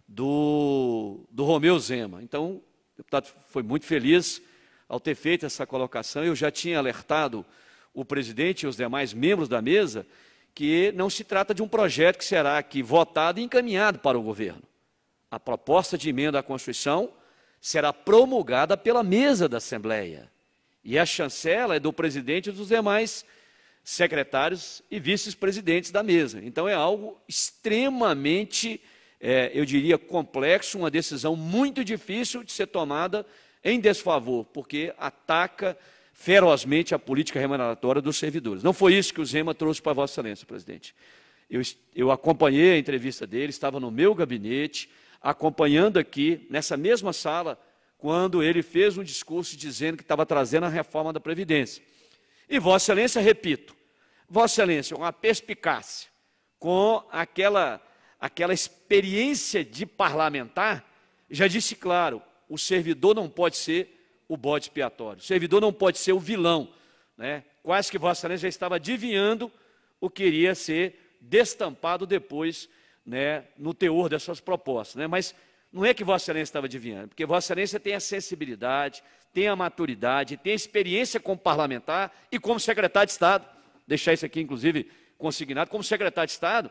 do Romeu Zema. Então, o deputado foi muito feliz ao ter feito essa colocação. Eu já tinha alertado o presidente e os demais membros da mesa que não se trata de um projeto que será aqui votado e encaminhado para o governo. A proposta de emenda à Constituição será promulgada pela mesa da Assembleia. E a chancela é do presidente e dos demais secretários e vice-presidentes da mesa. Então, é algo extremamente, eu diria, complexo, uma decisão muito difícil de ser tomada em desfavor, porque ataca ferozmente a política remuneratória dos servidores. Não foi isso que o Zema trouxe para Vossa Excelência, presidente. Eu acompanhei a entrevista dele, estava no meu gabinete, acompanhando aqui, nessa mesma sala, quando ele fez um discurso dizendo que estava trazendo a reforma da Previdência. E Vossa Excelência, repito, Vossa Excelência, uma perspicácia, com aquela experiência de parlamentar, já disse claro, o servidor não pode ser o bode expiatório, o servidor não pode ser o vilão, né? Quase que Vossa Excelência já estava adivinhando o que iria ser destampado depois, né, no teor dessas propostas, né? Mas não é que Vossa Excelência estava adivinhando, porque Vossa Excelência tem a sensibilidade, tem a maturidade, tem a experiência como parlamentar e como secretário de Estado, deixar isso aqui, inclusive, consignado, como secretário de Estado,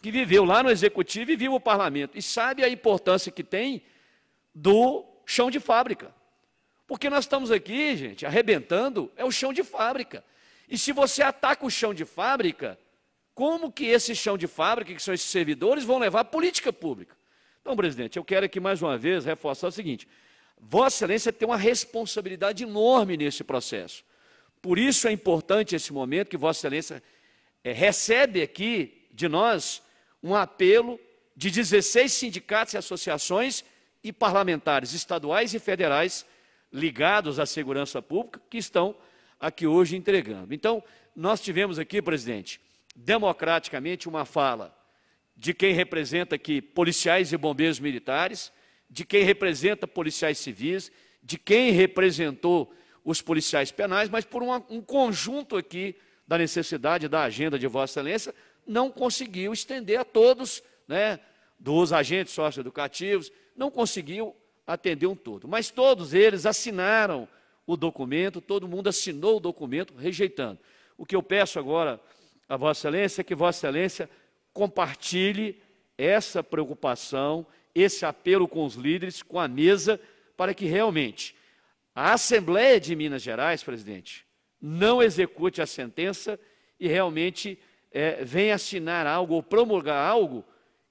que viveu lá no Executivo e viu o parlamento, e sabe a importância que tem do chão de fábrica. Porque nós estamos aqui, gente, arrebentando, é o chão de fábrica. E se você ataca o chão de fábrica, como que esse chão de fábrica, que são esses servidores, vão levar a política pública? Então, presidente, eu quero aqui mais uma vez reforçar o seguinte: Vossa Excelência tem uma responsabilidade enorme nesse processo. Por isso é importante esse momento que Vossa Excelência recebe aqui de nós um apelo de 16 sindicatos e associações e parlamentares estaduais e federais ligados à segurança pública que estão aqui hoje entregando. Então, nós tivemos aqui, presidente, democraticamente uma fala de quem representa aqui policiais e bombeiros militares, de quem representa policiais civis, de quem representou os policiais penais, mas por um conjunto aqui da necessidade da agenda de Vossa Excelência, não conseguiu estender a todos, né, dos agentes socioeducativos, não conseguiu atender um todo. Mas todos eles assinaram o documento, todo mundo assinou o documento rejeitando. O que eu peço agora a Vossa Excelência é que Vossa Excelência compartilhe essa preocupação, esse apelo com os líderes, com a mesa, para que realmente a Assembleia de Minas Gerais, presidente, não execute a sentença e realmente venha assinar algo ou promulgar algo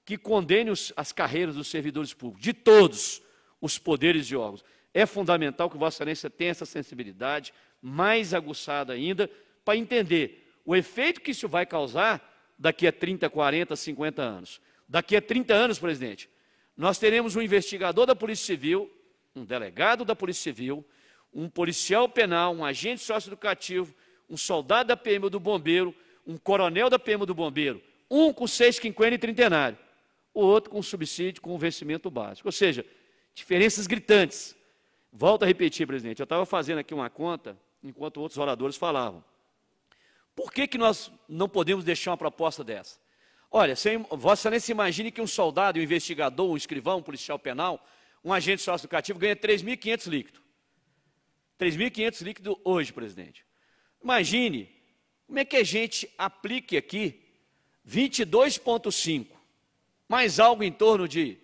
que condene as carreiras dos servidores públicos, de todos os poderes e órgãos. É fundamental que Vossa Excelência tenha essa sensibilidade mais aguçada ainda para entender o efeito que isso vai causar daqui a 30, 40, 50 anos. Daqui a 30 anos, presidente, nós teremos um investigador da Polícia Civil, um delegado da Polícia Civil, um policial penal, um agente socioeducativo, um soldado da PM ou do bombeiro, um coronel da PM ou do bombeiro, um com 6 quinquênio e trintenário, o outro com subsídio, com vencimento básico. Ou seja, diferenças gritantes. Volto a repetir, presidente, eu estava fazendo aqui uma conta, enquanto outros oradores falavam. Por que nós não podemos deixar uma proposta dessa? Olha, Vossa Excelência imagine que um soldado, um investigador, um escrivão, um policial penal, um agente socioeducativo ganha 3.500 líquido. 3.500 líquido hoje, presidente. Imagine Como é que a gente aplique aqui 22,5, mais algo em torno de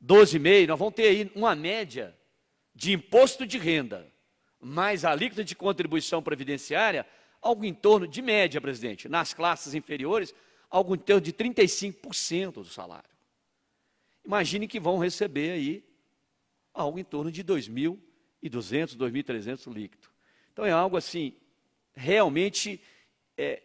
12,5, nós vamos ter aí uma média de imposto de renda, mais a alíquota de contribuição previdenciária, algo em torno de média, presidente, nas classes inferiores, algo em torno de 35% do salário. Imagine que vão receber aí algo em torno de 2.200, 2.300 líquido. Então é algo assim, realmente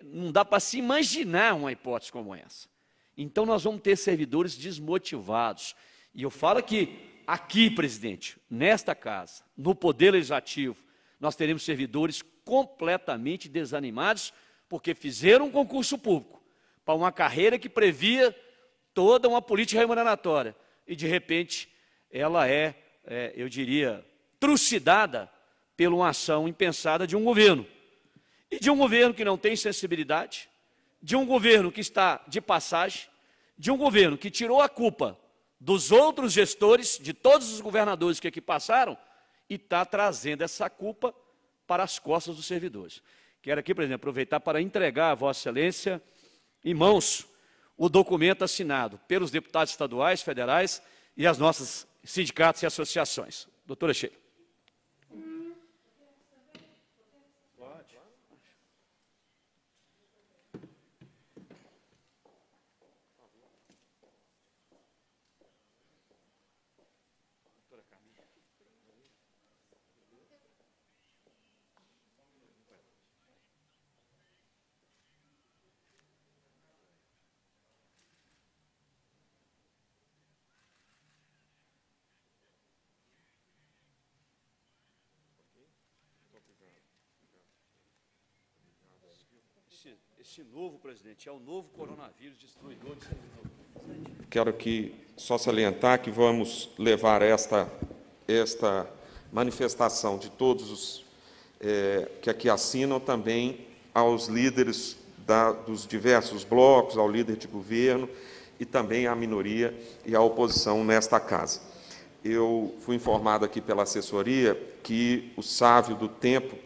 não dá para se imaginar uma hipótese como essa. Então nós vamos ter servidores desmotivados. E eu falo que aqui, presidente, nesta casa, no Poder Legislativo, nós teremos servidores completamente desanimados, porque fizeram um concurso público para uma carreira que previa toda uma política remuneratória. E, de repente, ela eu diria, trucidada pela uma ação impensada de um governo. E de um governo que não tem sensibilidade, de um governo que está de passagem, de um governo que tirou a culpa dos outros gestores, de todos os governadores que aqui passaram, e está trazendo essa culpa para as costas dos servidores. Quero aqui, por exemplo, aproveitar para entregar a Vossa Excelência em mãos o documento assinado pelos deputados estaduais, federais e as nossas sindicatos e associações. Doutora Sheila. Esse novo, presidente, é o novo coronavírus destruidor de servidor. Quero aqui só salientar que vamos levar esta manifestação de todos os que aqui assinam também aos líderes dos diversos blocos, ao líder de governo e também à minoria e à oposição nesta casa. Eu fui informado aqui pela assessoria que o Sávio do Tempo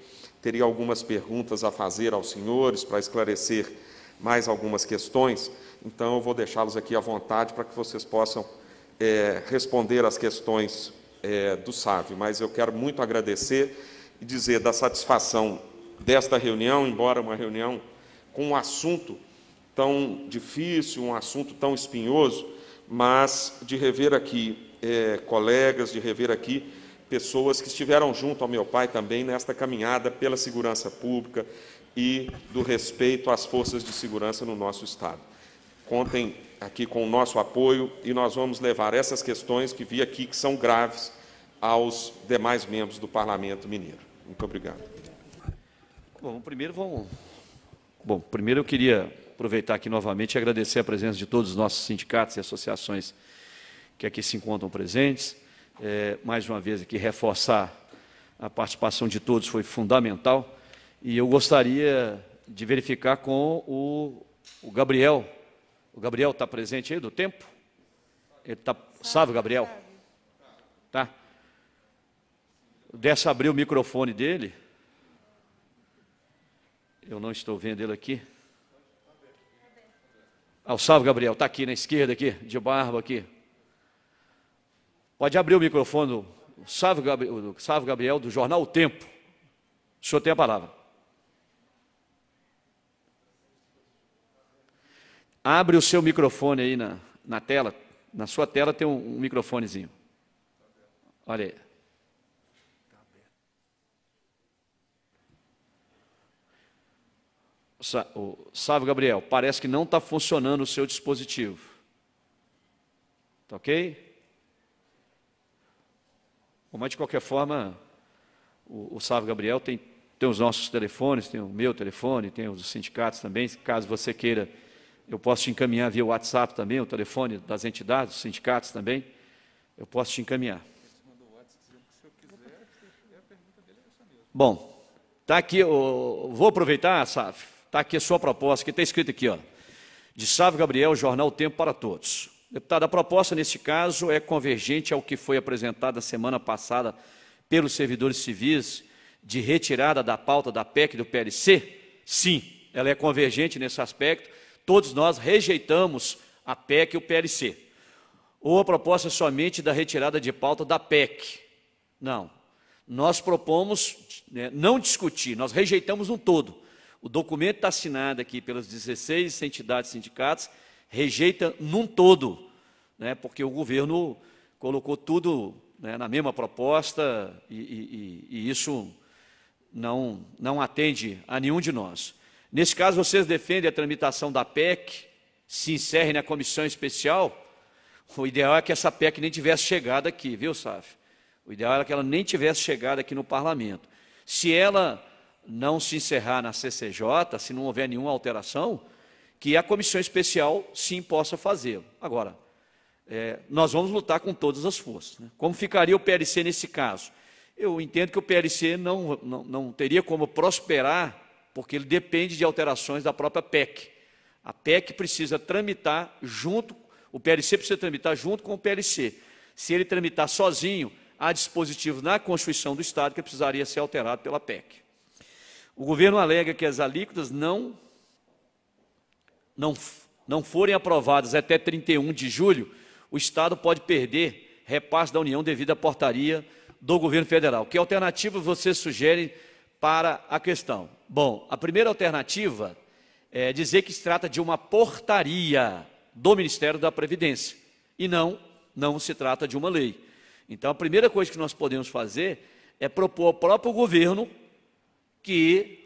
teria algumas perguntas a fazer aos senhores para esclarecer mais algumas questões, então eu vou deixá-los aqui à vontade para que vocês possam responder as questões do Sávio. Mas eu quero muito agradecer e dizer da satisfação desta reunião, embora uma reunião com um assunto tão difícil, um assunto tão espinhoso, mas de rever aqui colegas, de rever aqui pessoas que estiveram junto ao meu pai também nesta caminhada pela segurança pública e do respeito às forças de segurança no nosso Estado. Contem aqui com o nosso apoio e nós vamos levar essas questões que vi aqui, que são graves, aos demais membros do Parlamento Mineiro. Muito obrigado. Primeiro eu queria aproveitar aqui novamente e agradecer a presença de todos os nossos sindicatos e associações que aqui se encontram presentes. Mais uma vez aqui reforçar a participação de todos foi fundamental, e eu gostaria de verificar com o Gabriel. O Gabriel está presente aí do Tempo? Ele está, sabe, Gabriel? Tá. Dessa abrir o microfone dele. Eu não estou vendo ele aqui. O Sávio Gabriel está aqui na esquerda, aqui, de barba aqui. Pode abrir o microfone do Sávio Gabriel, do jornal O Tempo. O senhor tem a palavra. Abre o seu microfone aí na tela. Na sua tela tem um microfonezinho. Olha aí. O Sávio Gabriel, parece que não está funcionando o seu dispositivo. Tá ok? Mas, de qualquer forma, o Sávio Gabriel tem os nossos telefones, tem o meu telefone, tem os dos sindicatos também. Caso você queira, eu posso te encaminhar via WhatsApp também, o telefone das entidades, dos sindicatos também. Eu posso te encaminhar. Bom, está aqui, vou aproveitar, Sávio, está aqui a sua proposta, que está escrito aqui, ó, de Sávio Gabriel, Jornal O Tempo para Todos. Deputado, a proposta, neste caso, é convergente ao que foi apresentado a semana passada pelos servidores civis, de retirada da pauta da PEC e do PLC? Sim. ela é convergente nesse aspecto. Todos nós rejeitamos a PEC e o PLC. Ou a proposta somente da retirada de pauta da PEC. Não. Nós propomos não discutir, nós rejeitamos um todo. O documento está assinado aqui pelas 16 entidades sindicatos, rejeita num todo, porque o governo colocou tudo na mesma proposta e isso não atende a nenhum de nós. Nesse caso, vocês defendem a tramitação da PEC, se encerre na comissão especial. O ideal é que essa PEC nem tivesse chegado aqui, viu, Saf? O ideal era que ela nem tivesse chegado aqui no parlamento. Se ela não se encerrar na CCJ, se não houver nenhuma alteração, que a comissão especial sim possa fazê-lo. Agora, nós vamos lutar com todas as forças. Como ficaria o PLC nesse caso? Eu entendo que o PLC não teria como prosperar, porque ele depende de alterações da própria PEC. A PEC precisa tramitar junto, o PLC precisa tramitar junto com o PLC. Se ele tramitar sozinho, há dispositivos na Constituição do Estado que precisaria ser alterado pela PEC. O governo alega que as alíquotas não forem aprovadas até 31 de julho, o Estado pode perder repasse da União devido à portaria do governo federal. Que alternativa vocês sugerem para a questão? Bom, a primeira alternativa é dizer que se trata de uma portaria do Ministério da Previdência e não se trata de uma lei. Então, a primeira coisa que nós podemos fazer é propor ao próprio governo que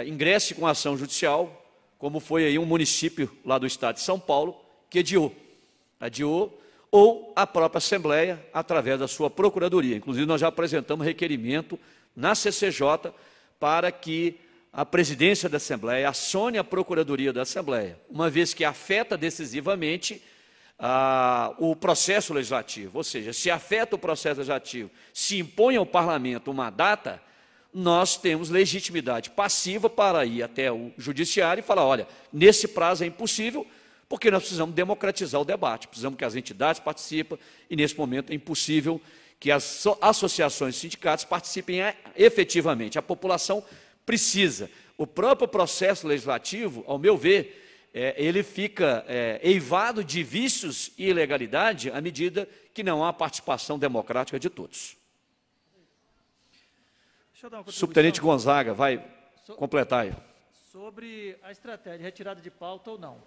ingresse com ação judicial, como foi aí um município lá do estado de São Paulo, que adiou, ou a própria Assembleia, através da sua Procuradoria. Inclusive, nós já apresentamos requerimento na CCJ para que a presidência da Assembleia acione a Procuradoria da Assembleia, uma vez que afeta decisivamente o processo legislativo, ou seja, se afeta o processo legislativo, se impõe ao parlamento uma data, nós temos legitimidade passiva para ir até o judiciário e falar, olha, nesse prazo é impossível, porque nós precisamos democratizar o debate, precisamos que as entidades participem, e nesse momento é impossível que as associações e sindicatos participem efetivamente. A população precisa. O próprio processo legislativo, ao meu ver, ele fica eivado de vícios e ilegalidade à medida que não há participação democrática de todos. Subtenente Gonzaga vai completar aí. Sobre a estratégia de retirada de pauta ou não.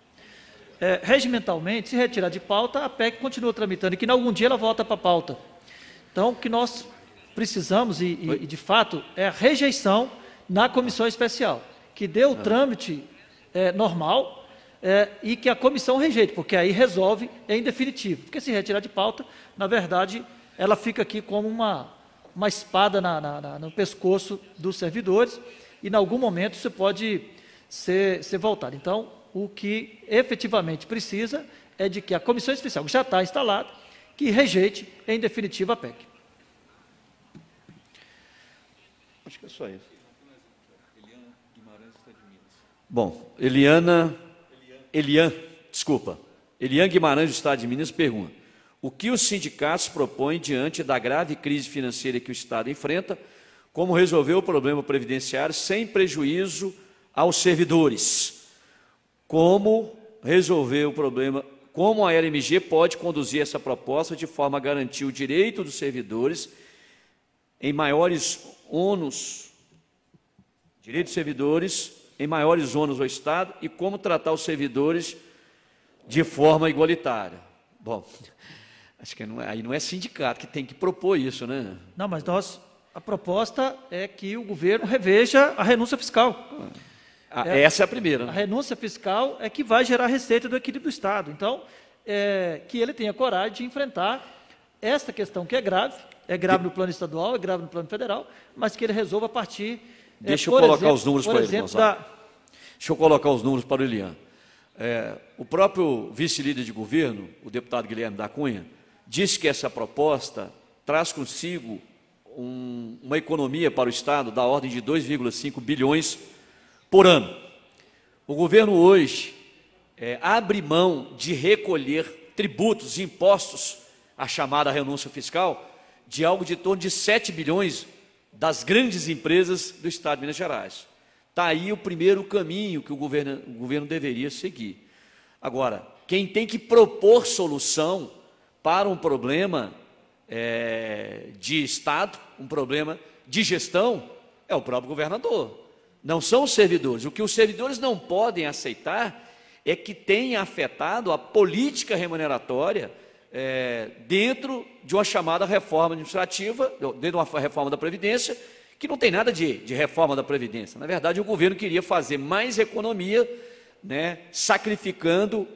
Regimentalmente, se retirar de pauta, a PEC continua tramitando e que em algum dia ela volta para a pauta. Então, o que nós precisamos, e de fato, é a rejeição na comissão especial, que dê o trâmite normal e que a comissão rejeite, porque aí resolve em definitivo. Porque se retirar de pauta, na verdade, ela fica aqui como uma espada no pescoço dos servidores e, em algum momento, isso pode ser voltado. Então, o que efetivamente precisa é de que a comissão especial, que já está instalada, que rejeite em definitivo a PEC. Acho que é só isso. Bom, Elian Guimarães do Estado de Minas pergunta: o que os sindicatos propõem diante da grave crise financeira que o Estado enfrenta, como resolver o problema previdenciário sem prejuízo aos servidores? Como resolver o problema, como a LMG pode conduzir essa proposta de forma a garantir o direito dos servidores em maiores ônus, ao Estado, e como tratar os servidores de forma igualitária? Bom, acho que aí não é sindicato que tem que propor isso, né? Não, mas a proposta é que o governo reveja a renúncia fiscal. Essa é a primeira. A renúncia fiscal é que vai gerar receita do equilíbrio do Estado. Então, que ele tenha coragem de enfrentar esta questão que é grave no plano estadual, é grave no plano federal, mas que ele resolva a partir... Deixa eu colocar os números para ele, Gonçalo. Deixa eu colocar os números para o Elian. O próprio vice-líder de governo, o deputado Guilherme da Cunha, disse que essa proposta traz consigo uma economia para o Estado da ordem de 2,5 bilhões por ano. O governo hoje abre mão de recolher tributos e impostos, a chamada renúncia fiscal, de algo de torno de 7 bilhões das grandes empresas do Estado de Minas Gerais. Está aí o primeiro caminho que o governo deveria seguir. Agora, quem tem que propor solução para um problema de Estado, um problema de gestão, é o próprio governador. Não são os servidores. O que os servidores não podem aceitar é que tenha afetado a política remuneratória dentro de uma chamada reforma administrativa, dentro de uma reforma da Previdência, que não tem nada de reforma da Previdência. Na verdade, o governo queria fazer mais economia, né, sacrificando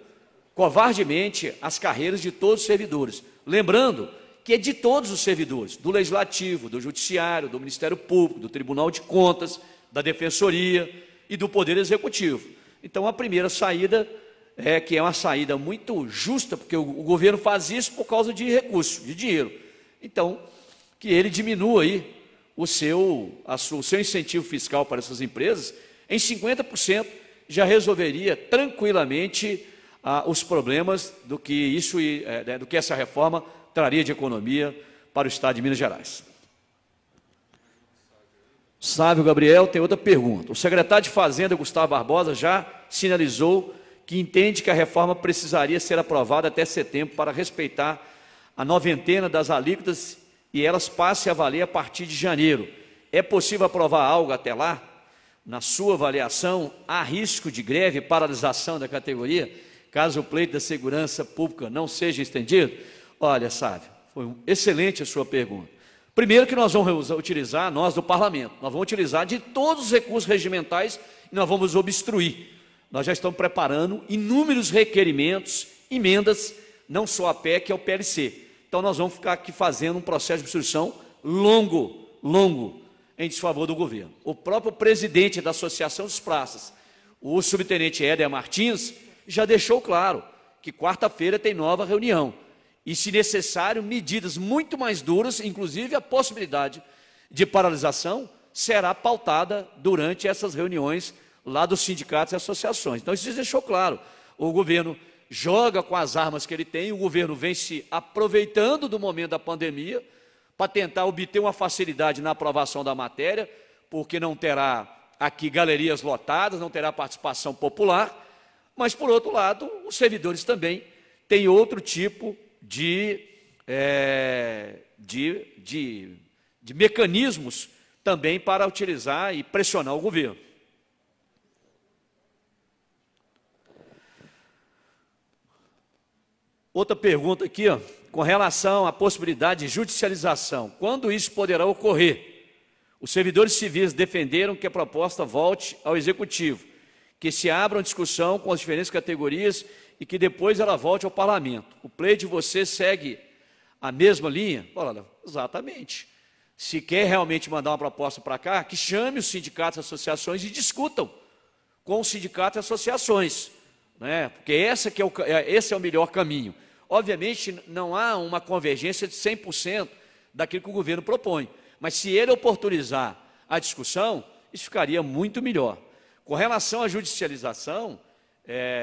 covardemente as carreiras de todos os servidores. Lembrando que é de todos os servidores, do Legislativo, do Judiciário, do Ministério Público, do Tribunal de Contas, da Defensoria e do Poder Executivo. Então, a primeira saída que é uma saída muito justa, porque o governo faz isso por causa de recursos, de dinheiro. Então, que ele diminua aí o seu incentivo fiscal para essas empresas em 50%, já resolveria tranquilamente os problemas do que essa reforma traria de economia para o Estado de Minas Gerais. Sávio Gabriel tem outra pergunta. O secretário de Fazenda, Gustavo Barbosa, já sinalizou que entende que a reforma precisaria ser aprovada até setembro para respeitar a noventena das alíquotas e elas passem a valer a partir de janeiro. É possível aprovar algo até lá? Na sua avaliação, há risco de greve e paralisação da categoria, caso o pleito da segurança pública não seja estendido? Olha, Sávio, foi excelente a sua pergunta. Primeiro que nós vamos utilizar, nós do Parlamento, nós vamos utilizar de todos os recursos regimentais e nós vamos obstruir. Nós já estamos preparando inúmeros requerimentos, emendas, não só a PEC, é o PLC. Então nós vamos ficar aqui fazendo um processo de obstrução longo, em desfavor do governo. O próprio presidente da Associação dos Praças, o subtenente Éder Martins, já deixou claro que quarta-feira tem nova reunião. E, se necessário, medidas muito mais duras, inclusive a possibilidade de paralisação, será pautada durante essas reuniões lá dos sindicatos e associações. Então, isso deixou claro. O governo joga com as armas que ele tem, o governo vem se aproveitando do momento da pandemia para tentar obter uma facilidade na aprovação da matéria, porque não terá aqui galerias lotadas, não terá participação popular, mas, por outro lado, os servidores também têm outro tipo de mecanismos também para utilizar e pressionar o governo. Outra pergunta aqui, ó, com relação à possibilidade de judicialização. Quando isso poderá ocorrer? Os servidores civis defenderam que a proposta volte ao Executivo, que se abra uma discussão com as diferentes categorias e que depois ela volte ao Parlamento. O pleito de você segue a mesma linha? Olha, exatamente. Se quer realmente mandar uma proposta para cá, que chame os sindicatos e associações e discutam com os sindicatos e associações, né? Porque esse é o melhor caminho. Obviamente, não há uma convergência de 100% daquilo que o governo propõe, mas se ele oportunizar a discussão, isso ficaria muito melhor. Com relação à judicialização,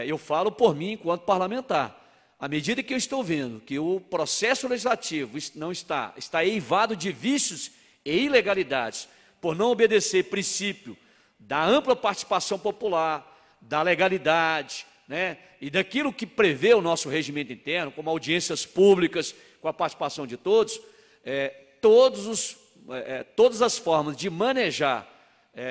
eu falo por mim enquanto parlamentar. À medida que eu estou vendo que o processo legislativo não está eivado de vícios e ilegalidades, por não obedecer princípio da ampla participação popular, da legalidade, né, e daquilo que prevê o nosso regimento interno, como audiências públicas, com a participação de todos, todas as formas de manejar,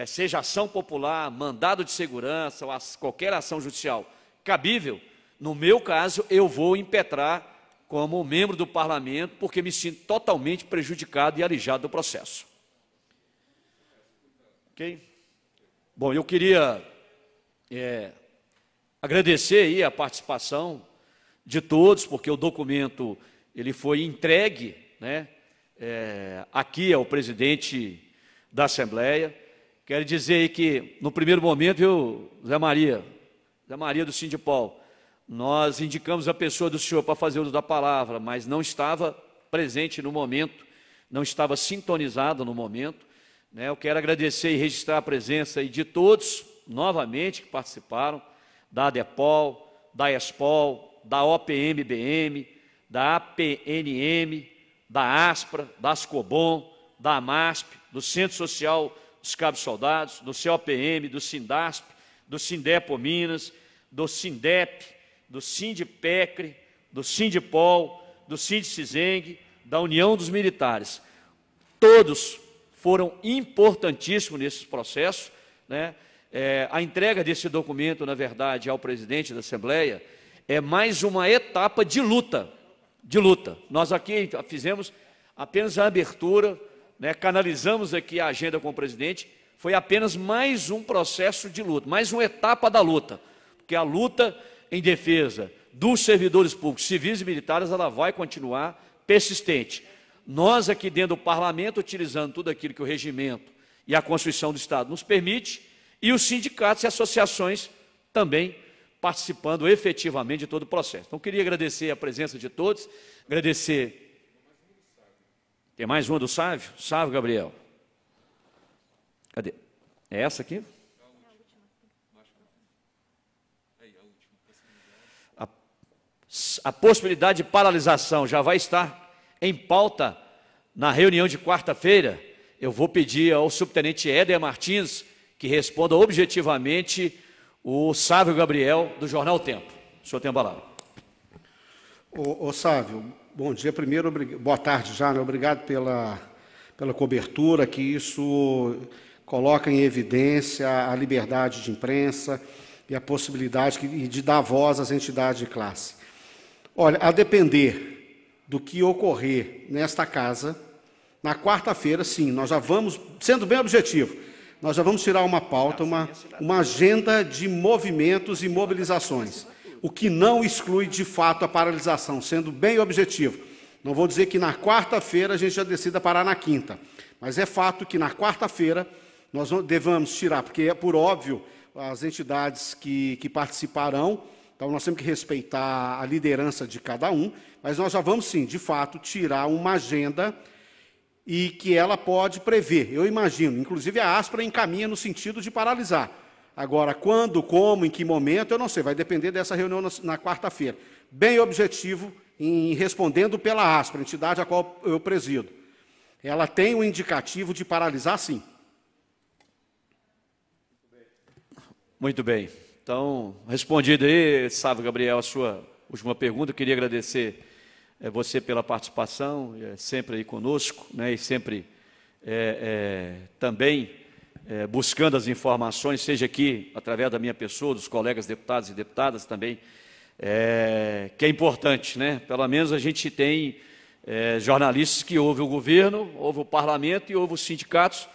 seja ação popular, mandado de segurança, ou qualquer ação judicial cabível, no meu caso, eu vou impetrar como membro do parlamento, porque me sinto totalmente prejudicado e alijado do processo. Ok? Bom, eu queria agradecer aí a participação de todos, porque o documento ele foi entregue, né, aqui ao presidente da Assembleia. Quero dizer aí que, no primeiro momento, Zé Maria do Sindipol, nós indicamos a pessoa do senhor para fazer uso da palavra, mas não estava presente no momento, não estava sintonizado no momento, né? Eu quero agradecer e registrar a presença aí de todos, novamente, que participaram, da ADEPOL, da ESPOL, da OPM-BM, da APNM, da ASPRA, da ASCOBOM, da AMASP, do Centro Social dos Cabos Soldados, do COPM, do Sindasp, do Sindepo Minas, do Sindep, do Sindipecre, do Sindipol, do Sindicizeng, da União dos Militares. Todos foram importantíssimos nesses processos, né? A entrega desse documento, na verdade, ao presidente da Assembleia é mais uma etapa de luta, Nós aqui fizemos apenas a abertura, né? Canalizamos aqui a agenda com o presidente, foi apenas mais um processo de luta, mais uma etapa da luta, porque a luta em defesa dos servidores públicos, civis e militares, ela vai continuar persistente. Nós aqui dentro do parlamento, utilizando tudo aquilo que o regimento e a Constituição do Estado nos permite, e os sindicatos e associações também participando efetivamente de todo o processo. Então, queria agradecer a presença de todos, agradecer... Tem mais uma do Sávio? Sávio Gabriel. Cadê? É essa aqui? A possibilidade de paralisação já vai estar em pauta na reunião de quarta-feira. Eu vou pedir ao subtenente Éder Martins que responda objetivamente o Sávio Gabriel, do Jornal O Tempo. O senhor tem a palavra. Ô Sávio, bom dia. Primeiro, boa tarde já, né? Obrigado pela cobertura, que isso coloca em evidência a liberdade de imprensa e a possibilidade de dar voz às entidades de classe. Olha, a depender do que ocorrer nesta casa, na quarta-feira, sim, nós já vamos, sendo bem objetivo, nós já vamos tirar uma pauta, uma agenda de movimentos e mobilizações, o que não exclui, de fato, a paralisação, sendo bem objetivo. Não vou dizer que na quarta-feira a gente já decida parar na quinta, mas é fato que na quarta-feira nós devemos tirar, porque é por óbvio as entidades que participarão, então nós temos que respeitar a liderança de cada um, mas nós já vamos, sim, de fato, tirar uma agenda e que ela pode prever. Eu imagino, inclusive a Aspra encaminha no sentido de paralisar. Agora, quando, como, em que momento, eu não sei, vai depender dessa reunião na quarta-feira. Bem objetivo em respondendo pela Aspra, entidade a qual eu presido. Ela tem um indicativo de paralisar, sim. Muito bem. Então, respondida aí, Sávio Gabriel, a sua última pergunta, eu queria agradecer você pela participação, sempre aí conosco, né, e sempre também buscando as informações, seja aqui através da minha pessoa, dos colegas deputados e deputadas também, que é importante, né? Pelo menos a gente tem jornalistas que ouvem o governo, ouvem o parlamento e ouvem os sindicatos,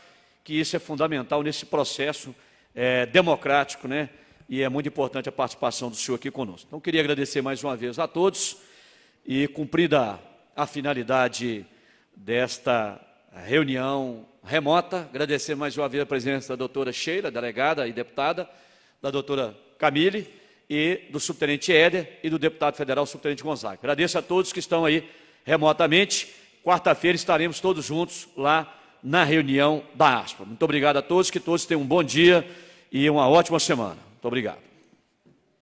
que isso é fundamental nesse processo democrático, né? E é muito importante a participação do senhor aqui conosco. Então, queria agradecer mais uma vez a todos e, cumprida a finalidade desta reunião remota, agradecer mais uma vez a presença da doutora Sheila, delegada e deputada, da doutora Camille e do subtenente Éder e do deputado federal subtenente Gonzaga. Agradeço a todos que estão aí remotamente. Quarta-feira estaremos todos juntos lá na reunião da Aspra. Muito obrigado a todos, que todos tenham um bom dia e uma ótima semana. Muito obrigado.